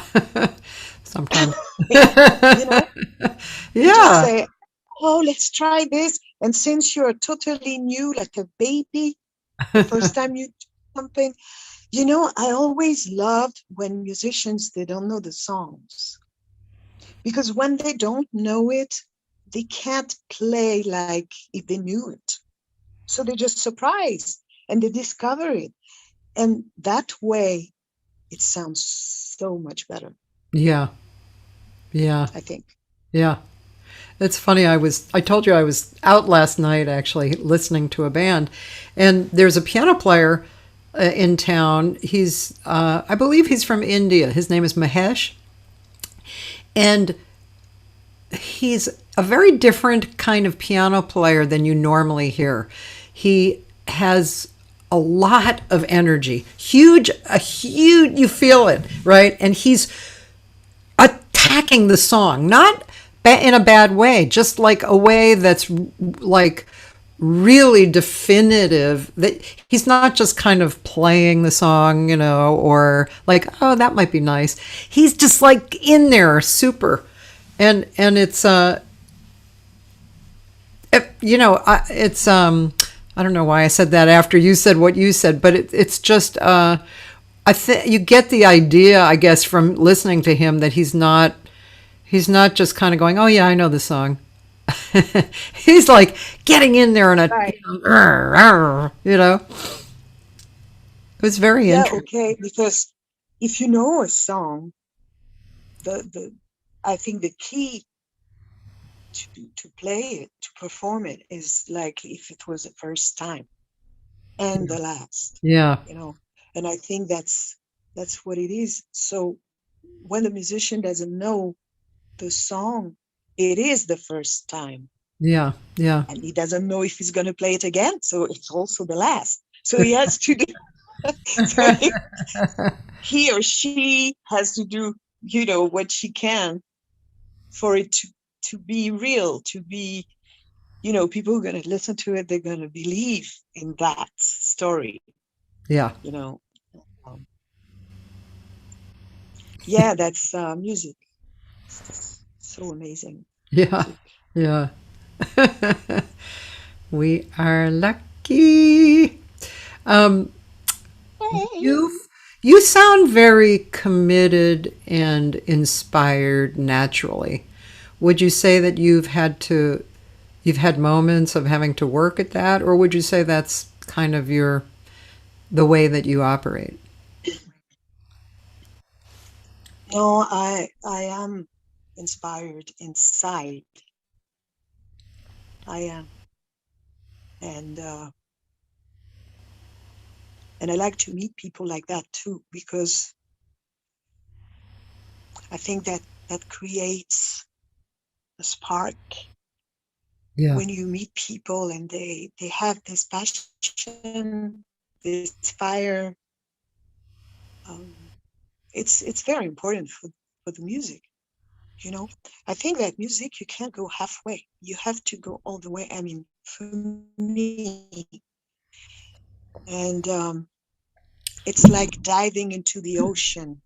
sometimes. You just Yeah, say, oh, let's try this. And since you're totally new, like a baby, the first time you do something, I always loved when musicians, they don't know the songs. Because when they don't know it, they can't play like if they knew it. So they're just surprised and they discover it. And that way, it sounds so much better, yeah, I think. yeah. It's funny. I told you I was out last night actually listening to a band, and there's a piano player in town. I believe he's from India. His name is Mahesh, and he's a very different kind of piano player than you normally hear. He has a lot of energy, huge, you feel it, right? And he's attacking the song, not in a bad way, just like a way that's like really definitive, that he's not just kind of playing the song, or like, oh, that might be nice. He's just like in there, super. And it's it's I don't know why I said that after you said what you said, but it's just you get the idea, I guess, from listening to him, that he's not just kind of going, oh yeah, I know the song. He's like getting in there and Right. It was very interesting. Okay, because if you know a song, I think the key to play it, to perform it, is like if it was the first time and the last. Yeah. And I think that's what it is. So when the musician doesn't know the song, it is the first time. Yeah. Yeah. And he doesn't know if he's going to play it again, so it's also the last. So he has to do. So he or she has to do, what she can for it to be real, to be, people are going to listen to it. They're going to believe in that story. Yeah. Yeah, that's music. It's so amazing. Yeah. Yeah. We are lucky. You sound very committed and inspired naturally. Would you say that you've had moments of having to work at that, or would you say that's kind of the way that you operate? No, I am inspired inside. I am. And I like to meet people like that too, because I think that creates a spark. Yeah. When you meet people and they have this passion, this fire, it's very important for the music. I think that music, you can't go halfway. You have to go all the way. I mean, for me, and it's like diving into the ocean.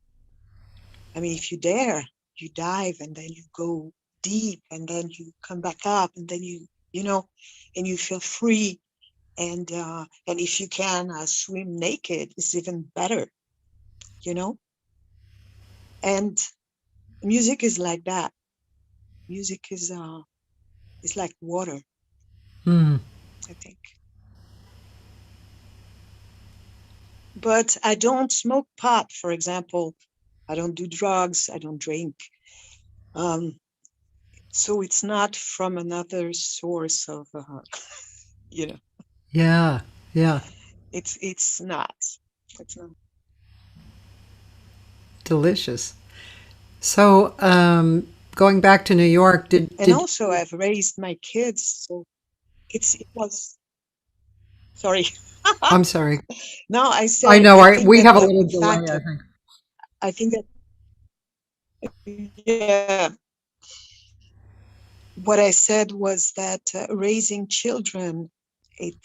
I mean, if you dare, you dive, and then you go deep, and then you come back up, and then you and you feel free. And if you can swim naked, it's even better. And music is like that. Music is like water. I think. But I don't smoke pot, for example. I don't do drugs. I don't drink. So it's not from another source of, Yeah. Yeah. It's not. It's not. Delicious. So, going back to New York, Also I've raised my kids, so it was. Sorry. I'm sorry. No, I said. I know we have a little delay. I think that. Yeah. What I said was that raising children, it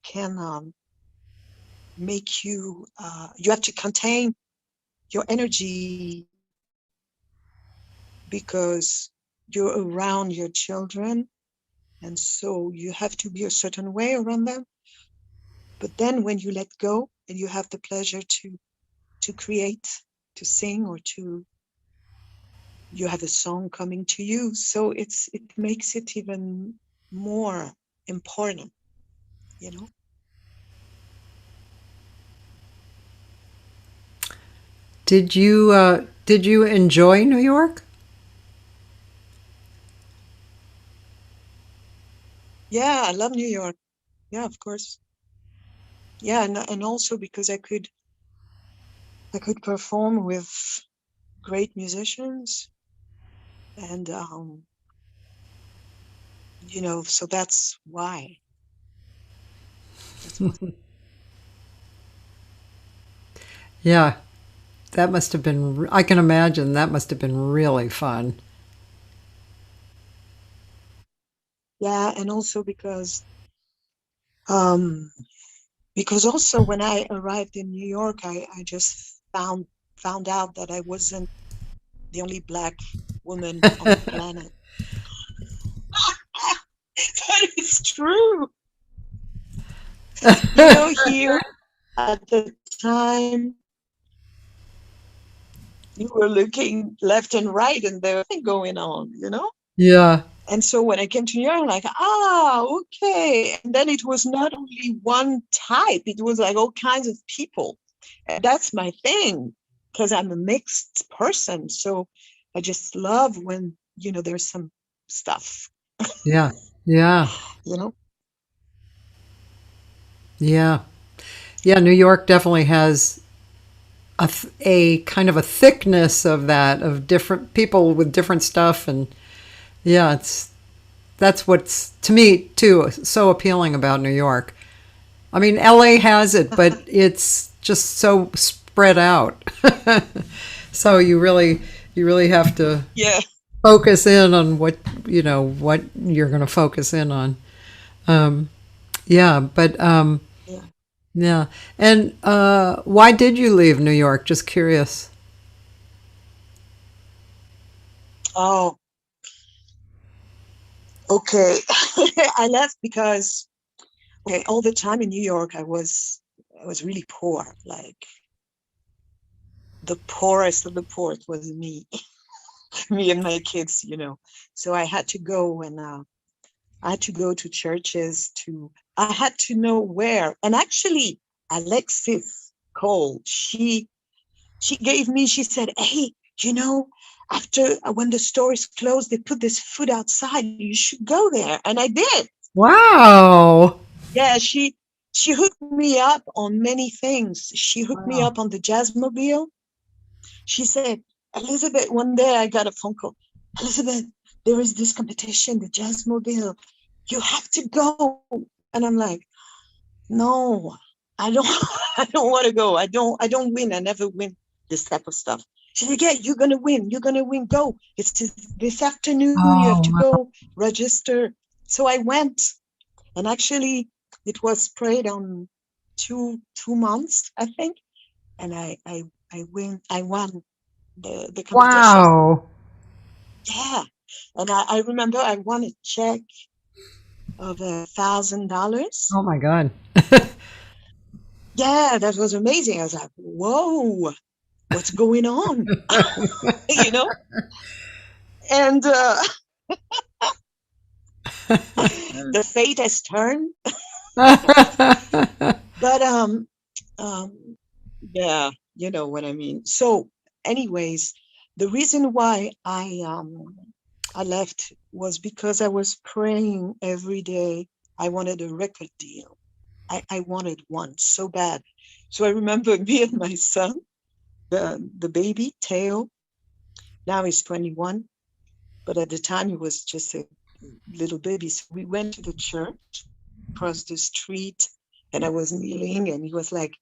can make you. You have to contain your energy because you're around your children, and so you have to be a certain way around them. But then when you let go and you have the pleasure to create, to sing, or you have a song coming to you, so it makes it even more important, Did you enjoy New York? Yeah, I love New York. Yeah, of course. Yeah, and also because I could perform with great musicians, and so that's why. Yeah, that must have been. I can imagine that must have been really fun. Yeah, and also because also when I arrived in New York, I just found out that I wasn't the only Black woman on the planet. But it's true. Here at the time, you were looking left and right, and there was nothing going on, Yeah. And so when I came to New York, I'm like, okay. And then it was not only one type; it was like all kinds of people, and that's my thing. because I'm a mixed person. So I just love when, there's some stuff, Yeah. Yeah. you know? Yeah. Yeah. New York definitely has a kind of a thickness of that, of different people with different stuff. And yeah, that's what's to me too so appealing about New York. I mean, LA has it, but it's just so spread out. So you really have to Yeah. focus in on what you're going to focus in on. Yeah, but Yeah. yeah. And why did you leave New York? Just curious. Oh, okay. I left because, okay, all the time in New York, I was really poor. Like the poorest of the poor was me, me and my kids. So I had to go and I had to go to churches I had to know where. And actually, Alexis Cole, she she said, hey, after when the store is closed, they put this food outside. You should go there. And I did. Wow. Yeah, she hooked me up on many things. She hooked me Wow. up on the Jazzmobile. She said, Elizabeth, one day I got a phone call. Elizabeth, there is this competition, the Jazzmobile. You have to go. And I'm like, no, I don't I don't want to go. I don't win. I never win this type of stuff. She said, yeah, you're gonna win. You're gonna win. Go. It's this afternoon. You have to Oh, go register. So I went, and actually it was spread on two months, I think. And I won the competition. wow. Yeah. And I remember I won a check of $1,000. Oh my God. Yeah, that was amazing. I was like, whoa, what's going on? you know? And the fate has turned. But yeah, you know what I mean. So, anyways, the reason why I left was because I was praying every day. I wanted a record deal. I wanted one so bad. So I remember me and my son, the baby, Theo. Now he's 21, but at the time he was just a little baby. So we went to the church across the street, and I was kneeling, and he was like,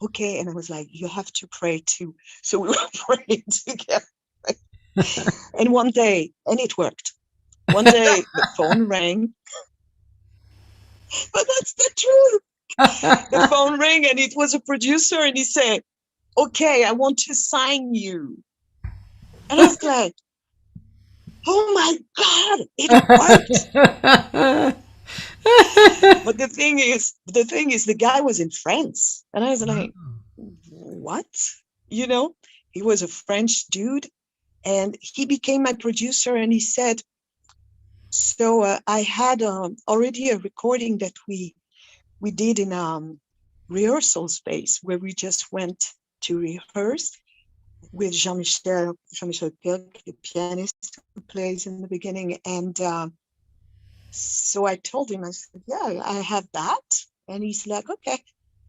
okay. And I was like, you have to pray too. So we were praying together. And one day, and it worked. One day the phone rang, but that's the truth. The phone rang, and it was a producer, and he said, okay, I want to sign you. And I was like, oh my God, it worked. But the thing is, the guy was in France. And I was like, what? He was a French dude, and he became my producer. And he said, so I had already a recording that we did in rehearsal space where we just went to rehearse with Jean-Michel Pilc, the pianist who plays in the beginning. And so I told him, I said, yeah, I have that. And he's like, okay.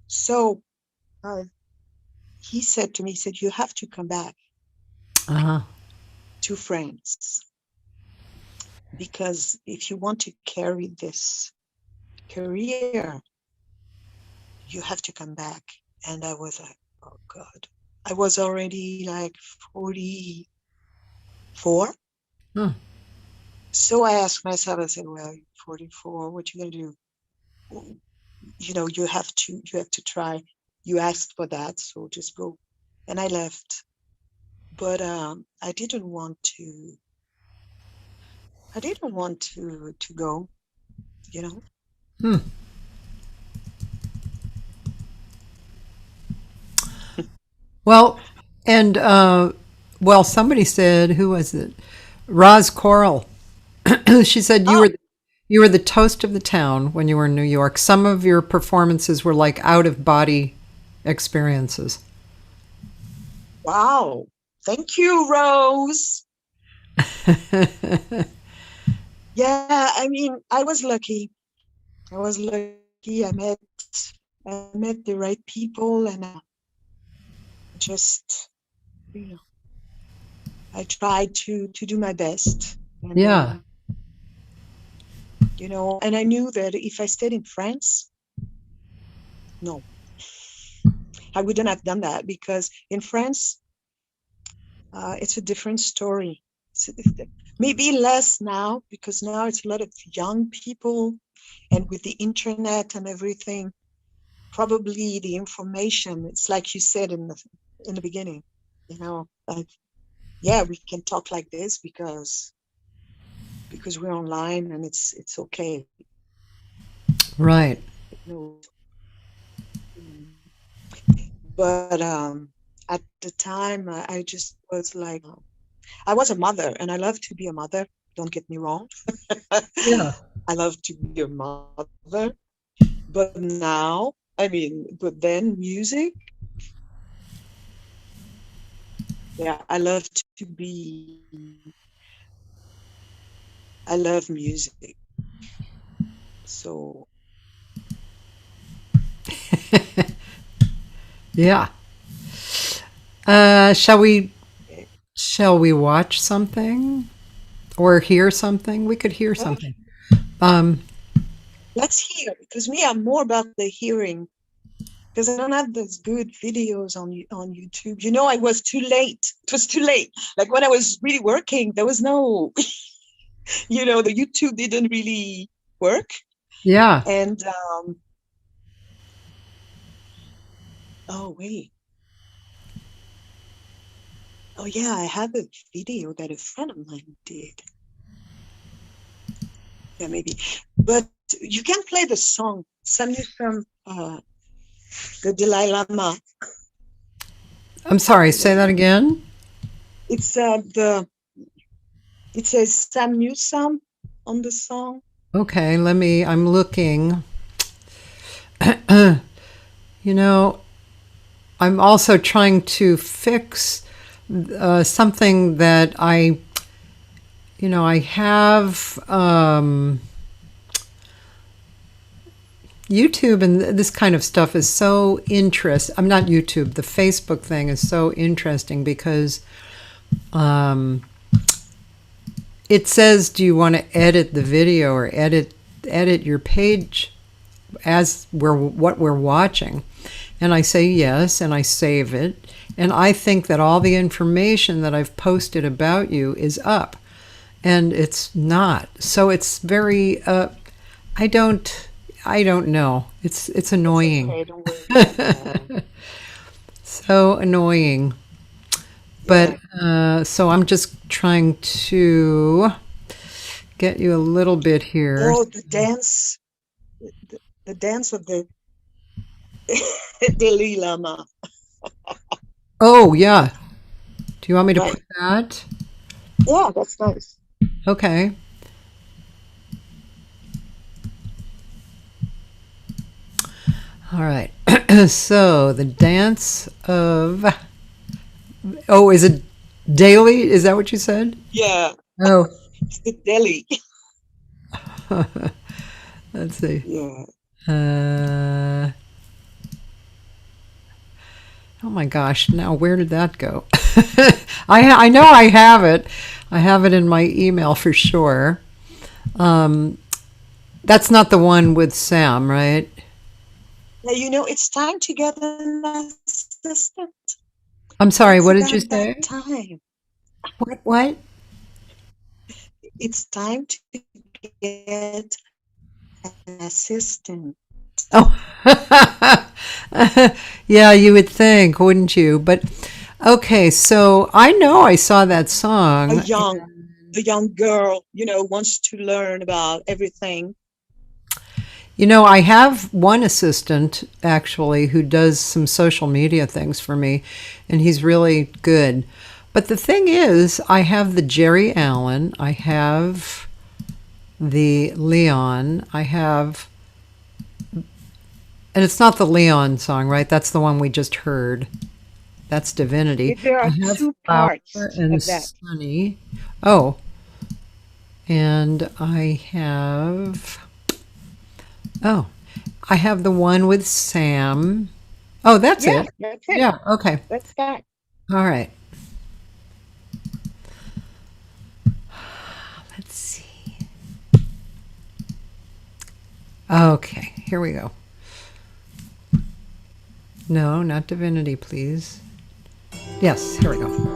So he said to me, he said, you have to come back to France, because if you want to carry this career, you have to come back. And I was like, oh God. I was already like 44. So I asked myself, I said, well, 44, what you gonna do? You have to try. You asked for that, so just go. And I left. But I didn't want to go, Well, and somebody said, who was it? Roz Coral. She said you were the toast of the town when you were in New York. Some of your performances were like out of body experiences. Wow. Thank you, Rose. Yeah, I mean, I was lucky. I was lucky. I met the right people, and just, you know, I tried to do my best. And Yeah. you know, and I knew that if I stayed in France, no, I wouldn't have done that, because in France, it's a different story. Maybe less now, because now it's a lot of young people, and with the internet and everything, probably the information, it's like you said in the beginning, you know, like, yeah, we can talk like this because we're online, and it's okay. Right. No. But at the time, I just was like, I was a mother, and I love to be a mother. Don't get me wrong. Yeah. I love to be a mother. But now, I mean, but then music, yeah, I love music. So, Yeah. Shall we okay. watch something or hear something? We could hear Well, something. Um, let's hear, because me, I'm more about the hearing, because I don't have those good videos on YouTube. You know, I was too late. It was too late. Like when I was really working, there was no, you know, the YouTube didn't really work. yeah. And oh wait, oh yeah, I have a video that a friend of mine did. Yeah, maybe, but you can play the song. Send me from the Dalai Lama. I'm sorry. Say that again. It's it says Sam Newsome on the song. Okay. I'm looking. You know, I'm also trying to fix something that I have YouTube, and this kind of stuff is so interesting. I'm not YouTube. The Facebook thing is so interesting because it says, "Do you want to edit the video or edit your page as what we're watching?" And I say yes, and I save it. And I think that all the information that I've posted about you is up, and it's not. So it's very. I don't know. It's annoying. Okay, don't worry. So annoying. But so I'm just trying to get you a little bit here. Oh, the dance, the dance of the Dalai Lama. Oh yeah. Do you want me to Right. put that? Yeah, that's nice. Okay. All right. So the dance of. Oh, is it daily? Is that what you said? Yeah, Oh. it's the Delhi. Let's see. Yeah. Oh my gosh! Now where did that go? I know I have it. I have it in my email for sure. That's not the one with Sam, right? Yeah, you know, it's time to get an assistant. I'm sorry. It's What did you about that say? time. What? It's time to get an assistant. Oh, yeah, you would think, wouldn't you? But okay, so I know I saw that A song. young girl, you know, wants to learn about everything. You know, I have one assistant actually who does some social media things for me, and he's really good. But the thing is, I have the Jerry Allen, I have the Leon, I have, and it's not the Leon song, right? That's the one we just heard. That's Divinity. There I are have two Flower parts and of that. Sunny. Oh, and I have the one with Sam. Oh, that's Yeah, it. that's it. Yeah, okay. That's that. All right. Let's see. Okay, here we go. No, not Divinity, please. Yes, here we go.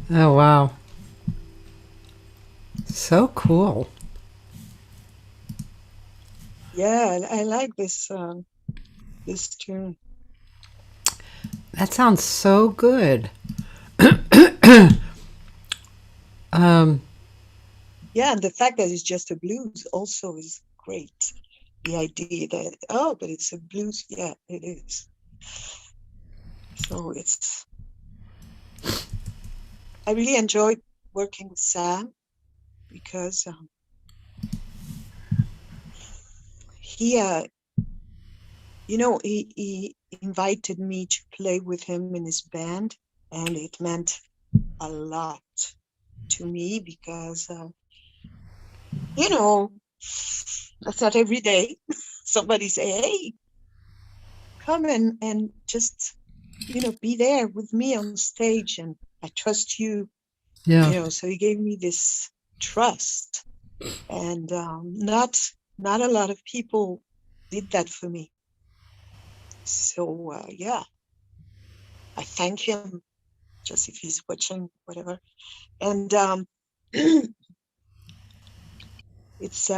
Oh, wow. So cool. Yeah, I like this tune. That sounds so good. Um, Yeah, and the fact that it's just a blues also is great. The idea that, oh, but it's a blues. Yeah, it is. So I really enjoyed working with Sam because he, he invited me to play with him in his band, and it meant a lot to me because, that's not every day somebody say, hey, come and just, be there with me on stage, and I trust you, yeah. so he gave me this trust, and not a lot of people did that for me. So yeah, I thank him, just if he's watching, whatever. And it's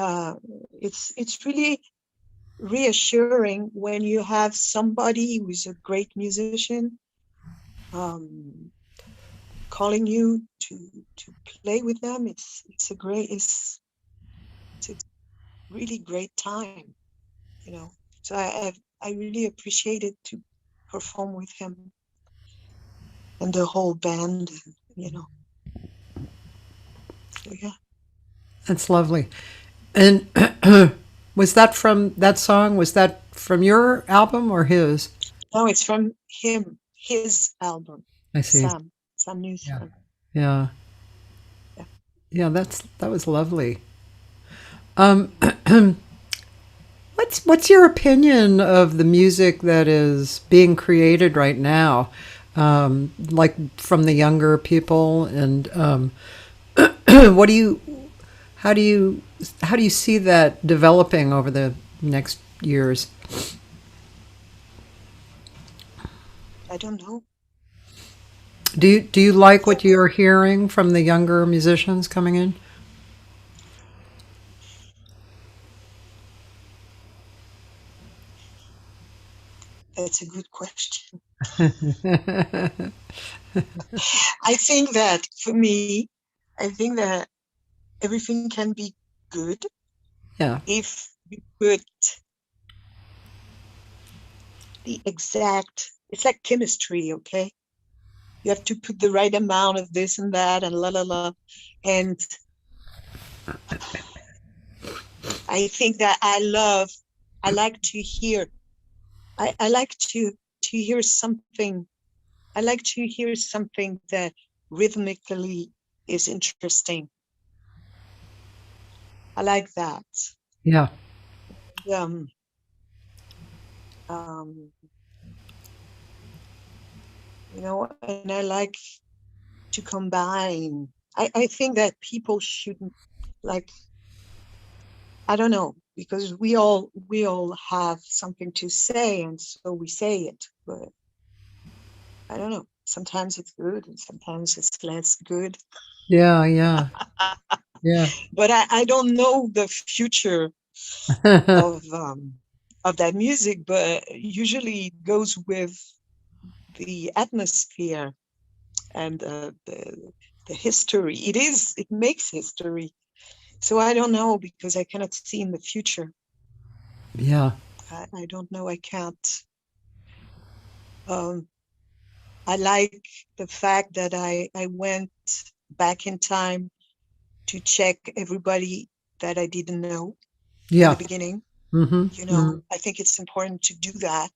really reassuring when you have somebody who's a great musician calling you to play with them. It's a really great time, So I really appreciated to perform with him and the whole band, So yeah. That's lovely. And was that from that song? Was that from your album or his? No, it's from him, his album, I see. Sam Yeah. Newsome. Yeah. Yeah. Yeah, that was lovely. Um, what's your opinion of the music that is being created right now? Like from the younger people, and what do you how do you see that developing over the next years? I don't know. Do you like what you're hearing from the younger musicians coming in? That's a good question. I think that for me, I think that everything can be good Yeah. if you put the exact, it's like chemistry, okay? You have to put the right amount of this and that and la la la. And I think that I like to hear, I like to hear something. I like to hear something that rhythmically is interesting. I like that. Yeah. Um, and I like to combine. I think that people shouldn't, like, I don't know, because we all have something to say, and so we say it, but I don't know. Sometimes it's good and sometimes it's less good. Yeah. Yeah. Yeah. But I don't know the future of that music, but usually it goes with the atmosphere and the history. It makes history. So I don't know, because I cannot see in the future. Yeah. I don't know. I can't. I like the fact that I went back in time to check everybody that I didn't know in the Yeah. beginning. Mm-hmm. I think it's important to do that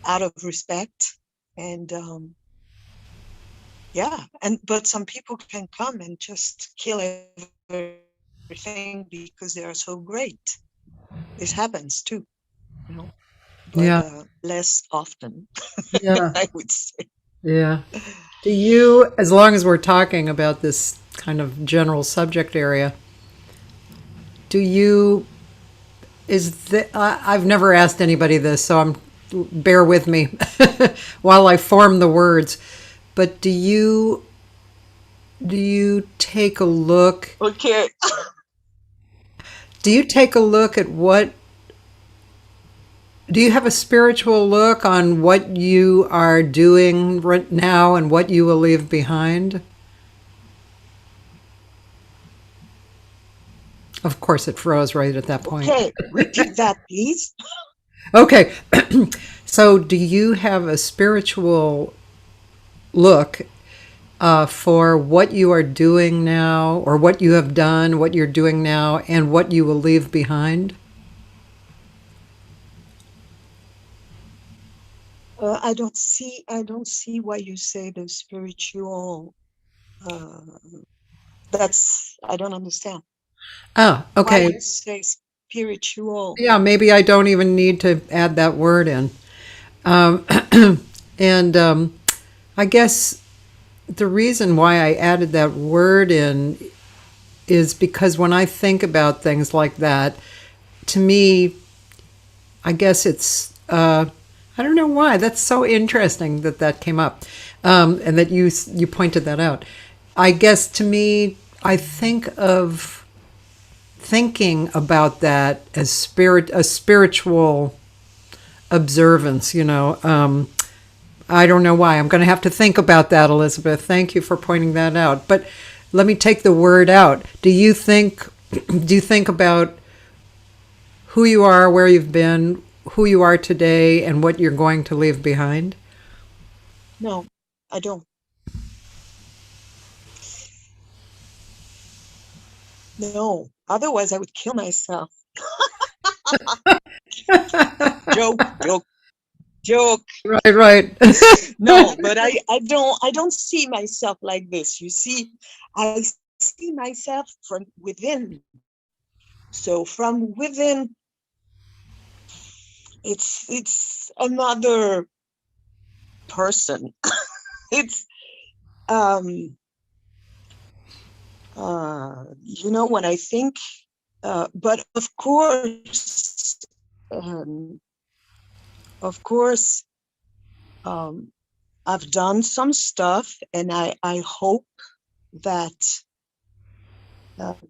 out of respect. And but some people can come and just kill everything because they are so great. This happens too, but Yeah. less often, Yeah. I would say. Yeah. Do you, as long as we're talking about this kind of general subject area, do you, I've never asked anybody this, so bear with me while I form the words, but do you do you take a look? Okay. Do you take a look at what? Do you have a spiritual look on what you are doing right now and what you will leave behind? Of course, it froze right at that point. Okay, repeat that, please. Okay, so do you have a spiritual look for what you are doing now, or what you have done, what you're doing now, and what you will leave behind? I don't see why you say the spiritual. I don't understand. Oh, Why okay. you say spiritual? Yeah, maybe I don't even need to add that word in. Um, and I guess the reason why I added that word in is because when I think about things like that, to me, I guess it's, I don't know why. That's so interesting that that came up, and that you pointed that out. I guess to me, I think of thinking about that as a spiritual observance. I don't know why. I'm going to have to think about that, Elisabeth. Thank you for pointing that out. But let me take the word out. Do you think about who you are, where you've been, who you are today, and what you're going to leave behind? No, I don't. No, otherwise I would kill myself. Joke. Right, right. No, but I don't see myself like this. You see, I see myself from within. So from within, it's another person. It's when I think, but of course, I've done some stuff, and I hope that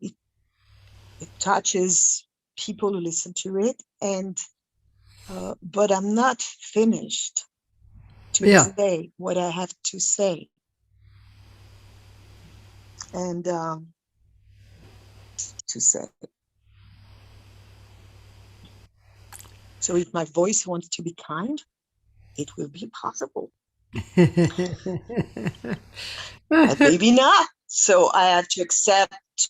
it touches people who listen to it, and but I'm not finished to say what I have to say, and to say. So if my voice wants to be kind, it will be possible. But maybe not. So I have to accept.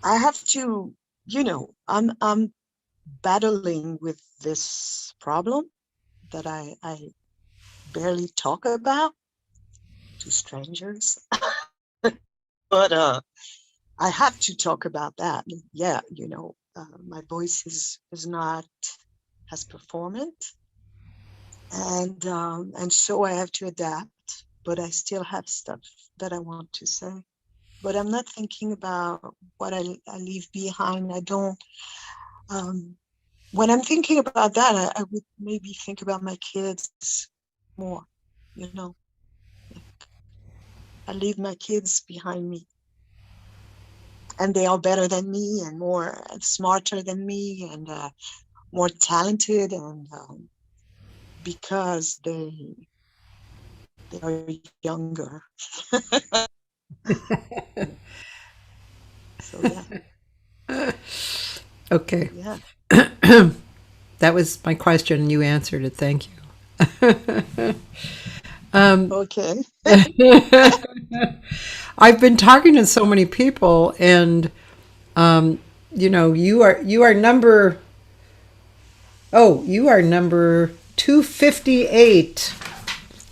I have to, I'm battling with this problem that I barely talk about to strangers. But I have to talk about that. Yeah, my voice is not as performant, and so I have to adapt. But I still have stuff that I want to say. But I'm not thinking about what I leave behind. I don't. When I'm thinking about that, I would maybe think about my kids more. I leave my kids behind me, and they are better than me, and more smarter than me, and more talented, and because they are younger. So yeah. Okay. Yeah. That was my question, and you answered it. Thank you. Okay. I've been talking to so many people, and you are number 258.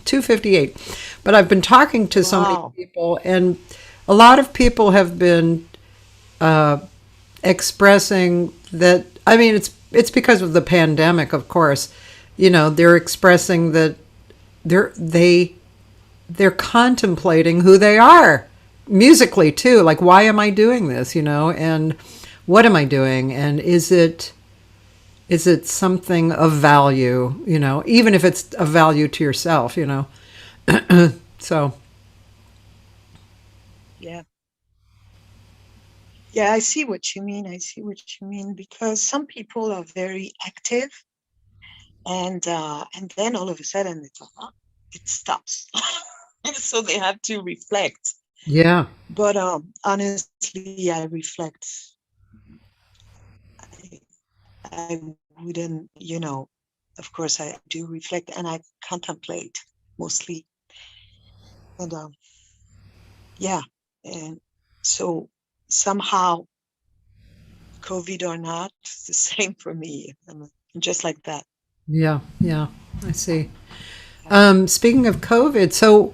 258. But I've been talking to so many people, and a lot of people have been expressing that. I mean, it's because of the pandemic, of course. They're expressing that they're contemplating who they are musically too. Like, why am I doing this? And what am I doing? And is it something of value? Even if it's of value to yourself. So Yeah, I see what you mean. I see what you mean, because some people are very active, and then all of a sudden it stops, and so they have to reflect. Yeah. But honestly, I reflect. I wouldn't, of course, I do reflect and I contemplate mostly, and yeah, and so somehow, COVID or not, it's the same for me. I'm just like that. Yeah. Yeah. I see. Yeah. Speaking of COVID, so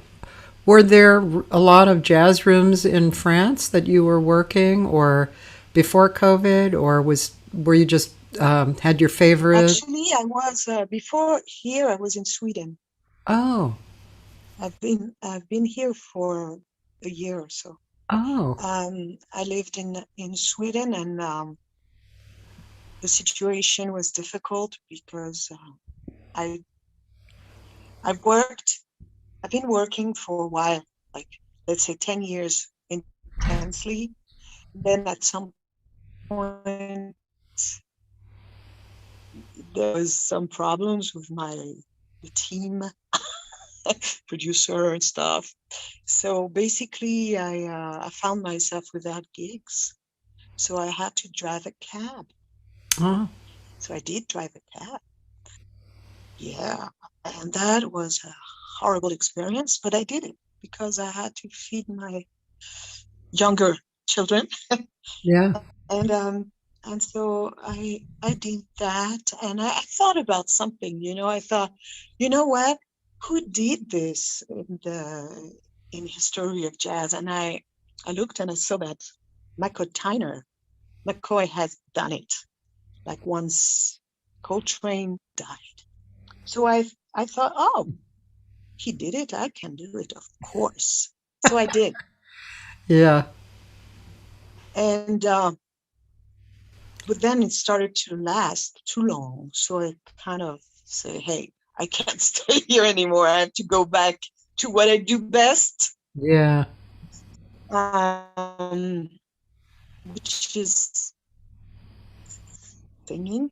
were there a lot of jazz rooms in France that you were working, or before COVID, or were you just had your favorite? Actually, I was before here. I was in Sweden. Oh. I've been here for a year or so. Oh. I lived in Sweden, and the situation was difficult because I I've worked. I've been working for a while, like let's say 10 years intensely. Then at some point there was some problems with the team, producer and stuff. So basically, I found myself without gigs. So I had to drive a cab. Oh. So I did drive a cab. Yeah. And that was a horrible experience, but I did it because I had to feed my younger children. Yeah. And so I did that, and I thought about something, I thought, you know what? Who did this in history of jazz? And I looked and I saw that McCoy has done it, like once Coltrane died. So I thought, oh, he did it. I can do it, of course. So I did. Yeah. And but then it started to last too long. So I kind of say, hey, I can't stay here anymore. I have to go back to what I do best, Yeah. which is singing.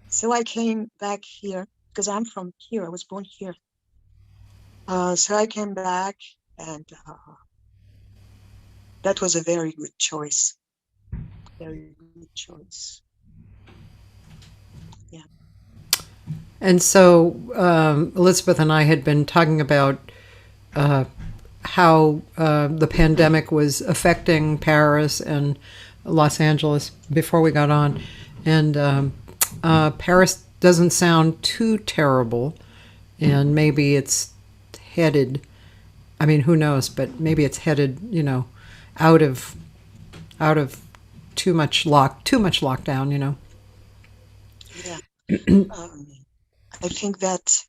So I came back here because I'm from here. I was born here. So I came back, and that was a very good choice. Very good choice. Yeah. And so Elisabeth and I had been talking about how the pandemic was affecting Paris and Los Angeles before we got on. And Paris doesn't sound too terrible. And maybe it's headed, I mean, who knows, but maybe it's headed, out of too much lockdown. Yeah. I think that,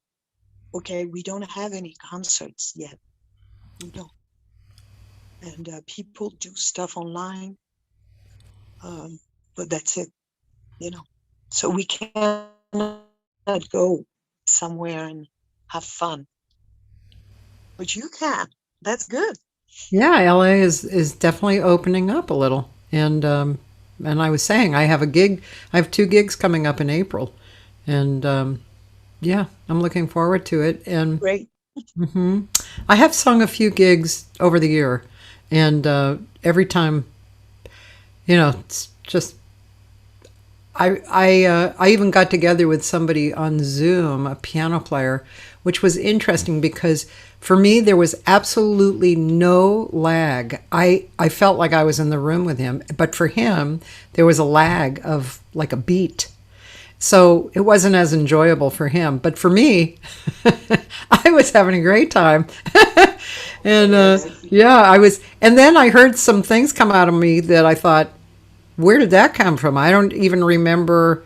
okay, we don't have any concerts yet. We don't. And people do stuff online. But that's it, So we cannot go somewhere and have fun. But you can. That's good. Yeah, LA is definitely opening up a little. And I was saying I have I have 2 gigs coming up in April. And yeah, I'm looking forward to it. And Great. I have sung a few gigs over the year, and every time, it's just I even got together with somebody on Zoom, a piano player, which was interesting because for me there was absolutely no lag. I felt like I was in the room with him, but for him there was a lag of like a beat. So it wasn't as enjoyable for him, but for me, I was having a great time. And yeah, I was. And then I heard some things come out of me that I thought, where did that come from? I don't even remember,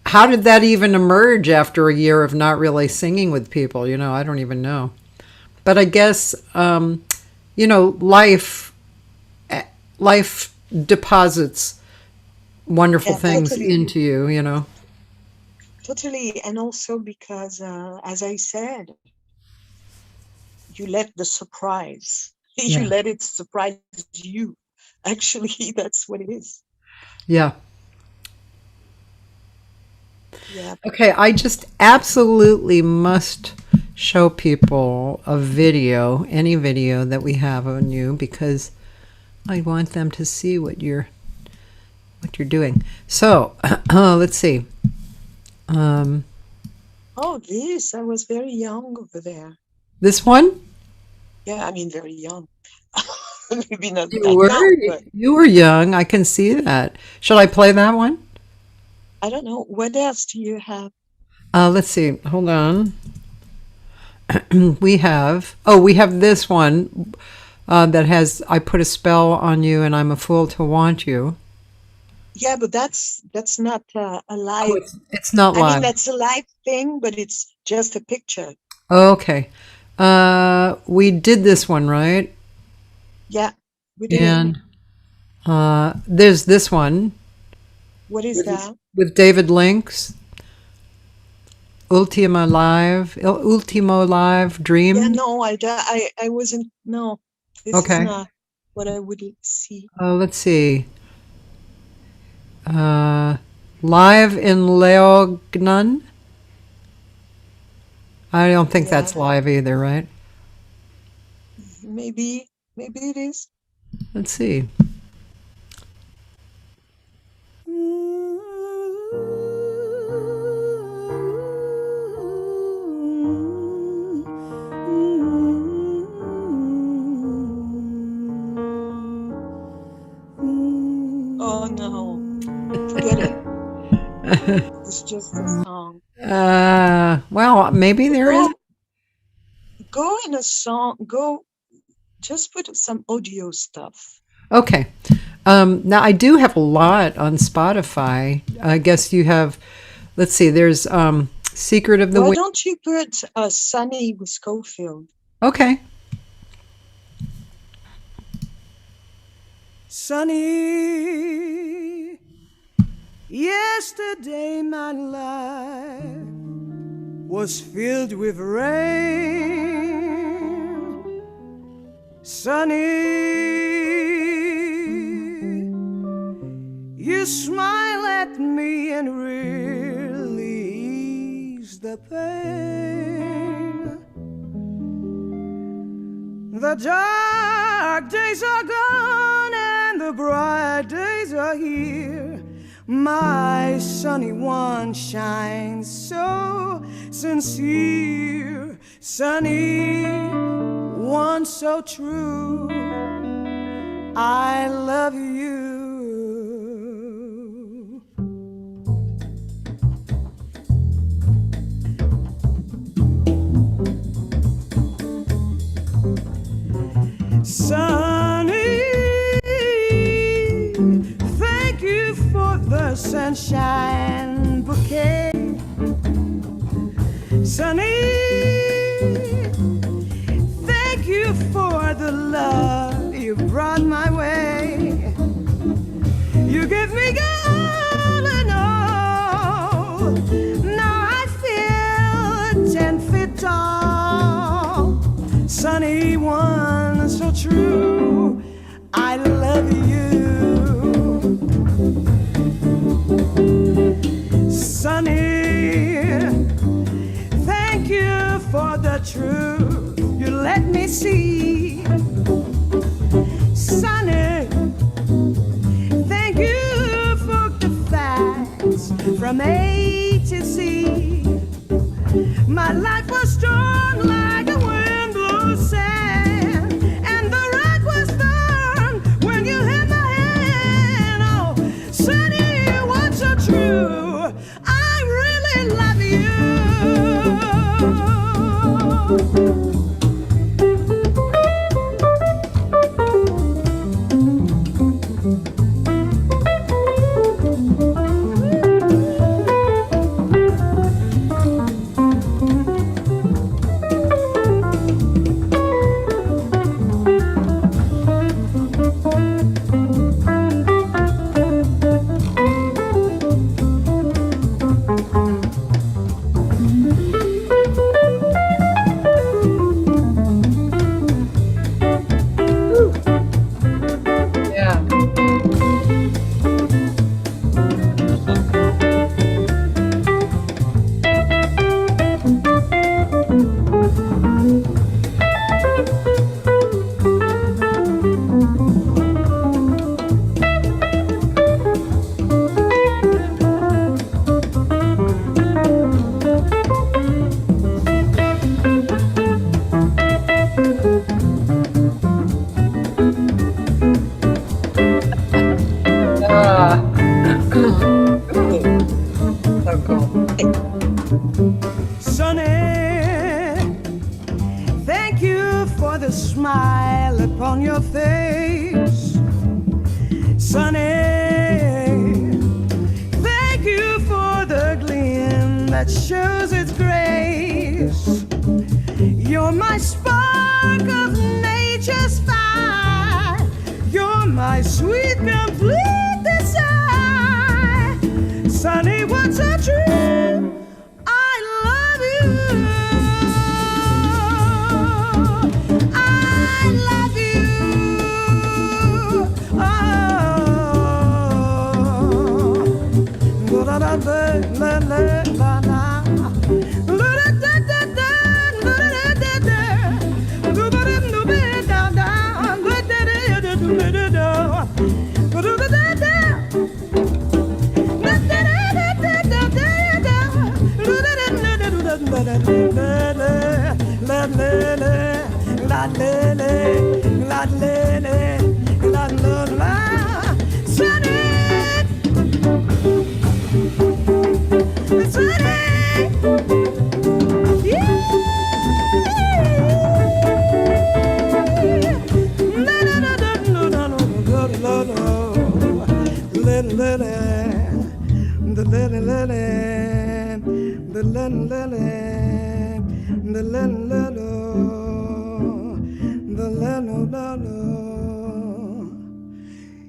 how did that even emerge after a year of not really singing with people? I don't even know. But I guess, life deposits wonderful things totally. into you. Totally. And also because, as I said, you let the surprise, Yeah. you let it surprise you. Actually, that's what it is. Yeah. Yeah. Okay, I just absolutely must show people a video, any video that we have on you, because I want them to see what you're doing. So, let's see. Oh, this, I was very young over there. This one? Yeah, I mean, very young. Maybe not You that were, young, but you were young. I can see that. Should I play that one? I don't know. What else do you have? Let's see. Hold on. we have this one that has I put a spell on you and I'm a fool to want you. Yeah, but that's not a live. It's not live. I mean, that's a live thing, but it's just a picture. Okay. We did this one, right? Yeah, we did. And there's this one. What is that? With David Lynx. Ultimo Live, Dream. Yeah, no, I wasn't. No, this Okay. is not what I would see. Let's see. Live in Leognan. I don't think that's live either, right? Maybe it is. Let's see. Oh no, forget it. It's just a song. Well, maybe there is. Go in a song. Just put some audio stuff. Okay. Now I do have a lot on Spotify. I guess you have. Let's see. There's Secret of the Why Wind. don't you put Sunny with Schofield? Okay. Sunny, yesterday my life was filled with rain. Sunny, you smile at me and release the pain. The dark days are gone and the bright days are here. My sunny one shines so sincere. Sunny one so true. I love you. Sunny, thank you for the sunshine bouquet. Sunny, thank you for the love you brought my way. You give me all and all. Now I feel 10 feet tall. Sunny one, so true. I love you. Sunny, thank you for the truth you let me see. Sunny, thank you for the facts from A to Z. My life was torn like a wind blows sand, and the rock was firm when you held my hand. Oh, Sunny, what's so true? I really love you. on your face. Sunny, thank you for the gleam that shows its grace. You're my spark of nature's fire. You're my sweet complete desire. Sunny, what's a dream? I love you. I love you. Oh, la la la la la la.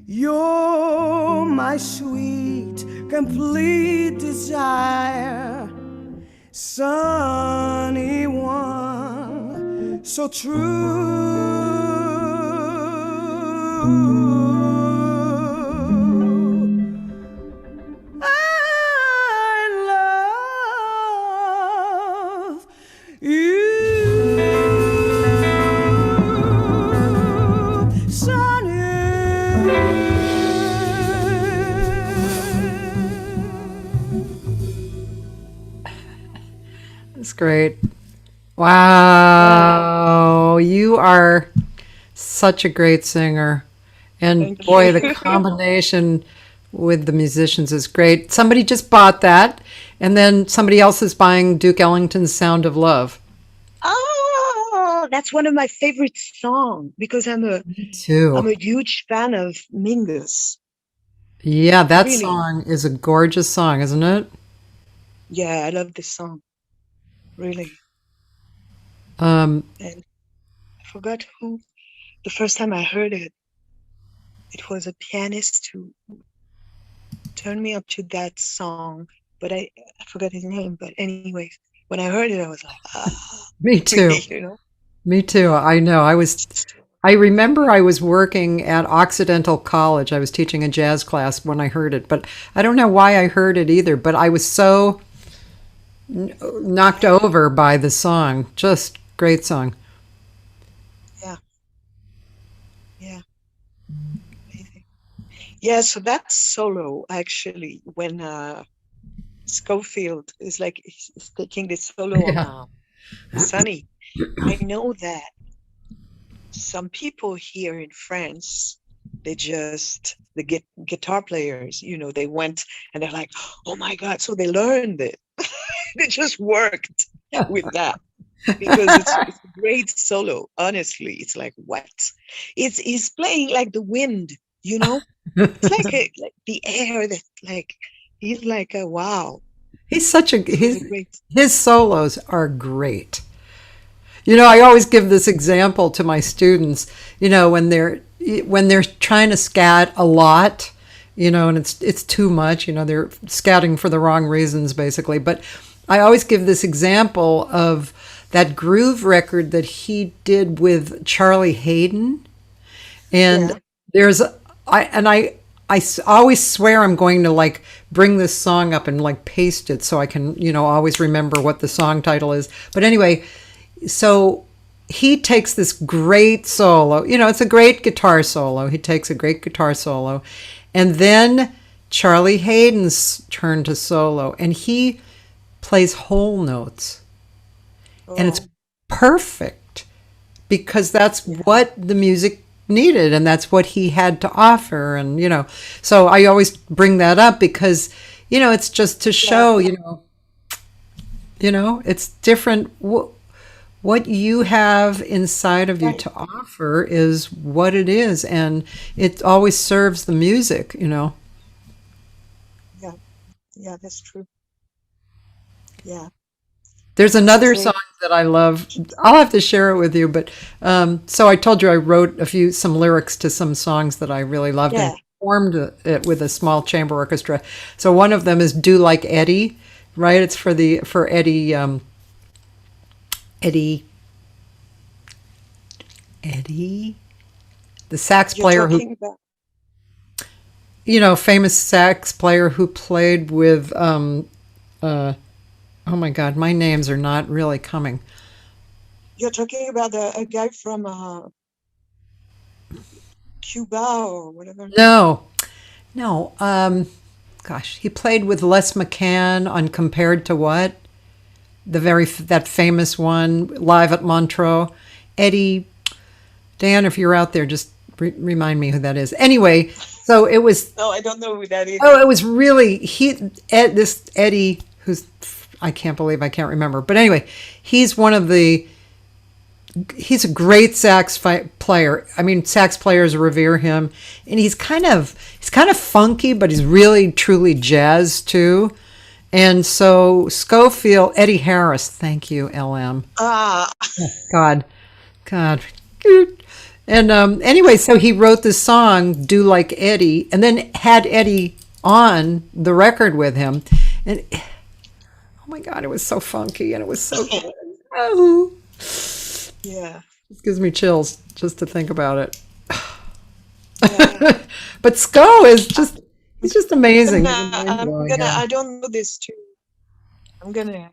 You're my sweet, complete desire, sunny one, so true. That's great. Wow. You are such a great singer. And Thank boy, you. the combination with the musicians is great. Somebody just bought that, and then somebody else is buying Duke Ellington's Sound of Love. Oh, that's one of my favorite songs because I'm a Too. huge fan of Mingus. Yeah, that Really. song is a gorgeous song, isn't it? Yeah, I love this song. Really. Um, And I forgot who the first time I heard it. It was a pianist who turned me up to that song, but I forgot his name. But anyways, when I heard it, I was like, me too. really, you know? Me too. I know. I remember I was working at Occidental College. I was teaching a jazz class when I heard it, but I don't know why I heard it either, but I was so knocked over by the song. Just great song. Yeah. Yeah. Amazing. Yeah, so that solo actually, when Schofield is like he's taking this solo Yeah. on Sunny, I know that some people here in France, they just the guitar players, you know, they went and they're like, oh my God, so they learned it. They just worked with that because it's a great solo. Honestly, it's like what? He's playing like the wind, you know. It's like the air that like he's like a wow. He's such a It's great. his solos are great. You know, I always give this example to my students, you know, when they're trying to scat a lot, you know, and it's too much, you know, they're scatting for the wrong reasons basically. But I always give this example of that groove record that he did with Charlie Hayden. And Yeah. there's I always swear I'm going to like bring this song up and like paste it so I can, you know, always remember what the song title is. But anyway, so he takes this great solo, you know, it's a great guitar solo. He takes a great guitar solo. And then Charlie Hayden's turn to solo, and he plays whole notes. And it's Oh, perfect because that's what the music needed and that's what he had to offer. And, you know, so I always bring that up because, you know, it's just to show, yeah. you know, it's different. what you have inside of you Right. to offer is what it is, and it always serves the music, you know. Yeah. Yeah, that's true. Yeah, There's that's another song great. that I love. I'll have to share it with you, but so I told you I wrote some lyrics to some songs that I really loved and Yeah. performed it with a small chamber orchestra. So one of them is "Do Like Eddie," right? It's for Eddie, Eddie, Eddie, the sax You're player who, talking about, famous sax player who played with uh, oh my God, my names are not really coming. a guy from Cuba or whatever. No, no. Gosh, he played with Les McCann on Compared to What? That famous one live at Montreux. Eddie, Dan, if you're out there, just remind me who that is. Anyway, so it was. No, I don't know who that is. Oh, it was really this Eddie, who's I can't believe I can't remember. But anyway, he's one of the. He's a great player. I mean, sax players revere him, and he's kind of funky, but he's really truly jazz too. And so Schofield, Eddie Harris, thank you, LM. Ah, God. And anyway, so he wrote this song, "Do Like Eddie," and then had Eddie on the record with him. And oh my God, it was so funky and it was so good. Oh. yeah, It gives me chills just to think about it. yeah. But Sco he's just amazing. He's a mind-blowing guy. I don't know this tune. I'm gonna,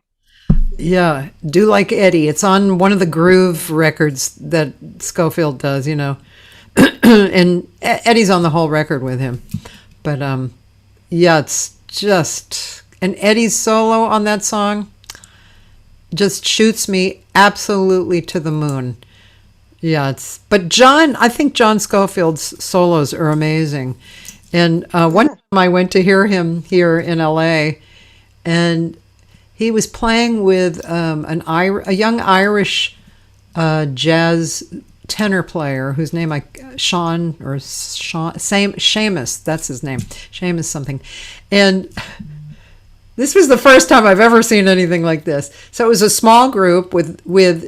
Yeah, "Do Like Eddie." It's on one of the Groove records that Schofield does, and Eddie's on the whole record with him. But yeah, it's just, and Eddie's solo on that song just shoots me absolutely to the moon. Yeah, but I think John Scofield's solos are amazing. And one yeah. time I went to hear him here in LA, and he was playing with a young Irish jazz tenor player whose name Seamus, that's his name, Seamus something. And this was the first time I've ever seen anything like this. So it was a small group with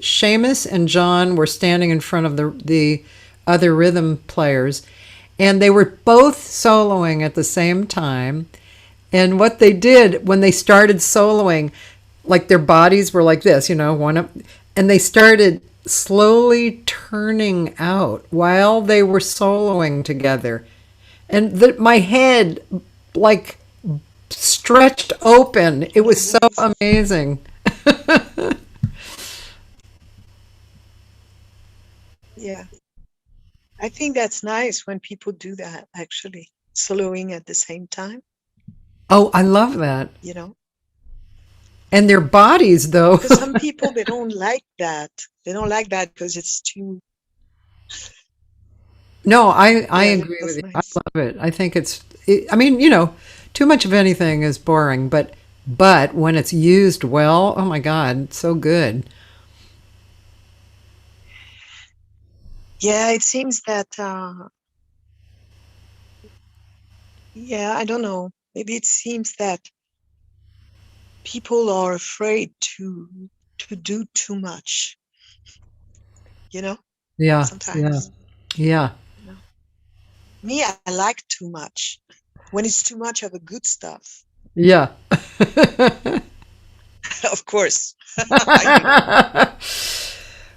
Seamus and John were standing in front of the other rhythm players, and they were both soloing at the same time. And what they did when they started soloing, like their bodies were like this, one up, and they started slowly turning out while they were soloing together. And my head, like, stretched open. It was so amazing. Yeah. I think that's nice when people do that, actually, soloing at the same time, Oh, I love that. you know? And their bodies, though. Because some people, they don't like that. They don't like that because it's too, No, I yeah, agree with that's you. I nice. love it. I think I mean, too much of anything is boring, but when it's used well, oh my God, it's so good. Yeah, it seems that, yeah, I don't know. Maybe it seems that people are afraid to do too much, Yeah, yeah, sometimes. yeah. You know? Me, I like too much. When it's too much of the good stuff, Yeah. of course.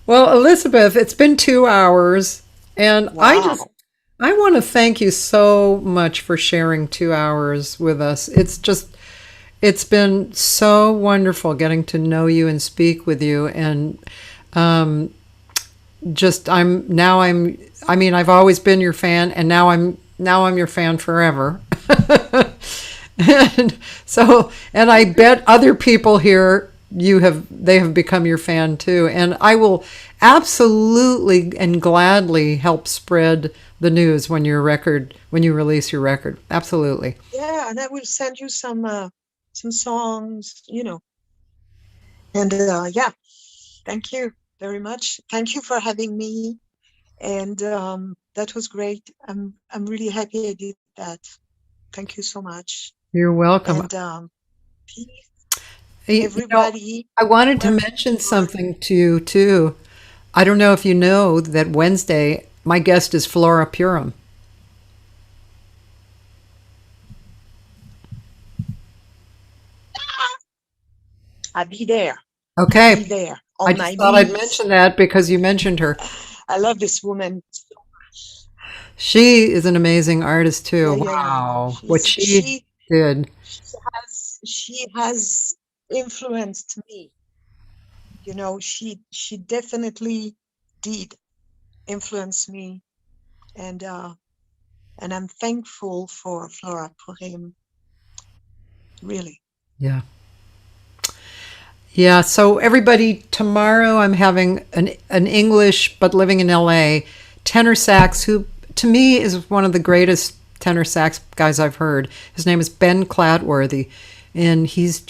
Well, Elizabeth, it's been 2 hours, and Wow. I want to thank you so much for sharing 2 hours with us. It's been so wonderful getting to know you and speak with you, and um, I mean, I've always been your fan, and now I'm your fan forever. And and I bet other people here they have become your fan too. And I will absolutely and gladly help spread the news when you release your record. Absolutely. Yeah, and I will send you some songs, And yeah, thank you. very much. Thank you for having me. And that was great. I'm really happy I did that. Thank you so much. You're welcome. And peace, You know, everybody. I wanted to mention something to you too. I don't know if you know that Wednesday my guest is Flora Purim. I'll be there. Okay. I'll be there on I my just thought I'd knees. mention that because you mentioned her. I love this woman so much. She is an amazing artist too. Yeah, yeah, yeah. Wow. What she did. She has influenced me. You know, she definitely did influence me, and I'm thankful for Flora Purim. Really. Yeah. Yeah, so everybody, tomorrow I'm having an English but living in LA tenor sax who to me is one of the greatest tenor sax guys I've heard. His name is Benn Clatworthy, and he's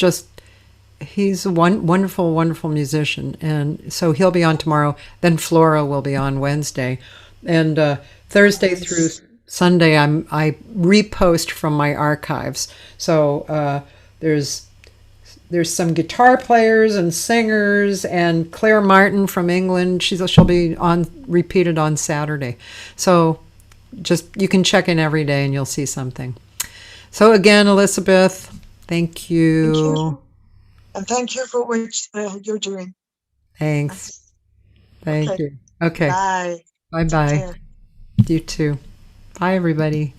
a wonderful, wonderful musician. And so he'll be on tomorrow. Then Flora will be on Wednesday. And Thursday through Sunday I repost from my archives. So there's some guitar players and singers, and Claire Martin from England. She'll be on repeated on Saturday. So just you can check in every day and you'll see something. So again, Elisabeth, thank you. Thank you. And thank you for what you're doing. Thanks. Thank you. Okay. Bye. Bye-bye. You too. Bye, everybody.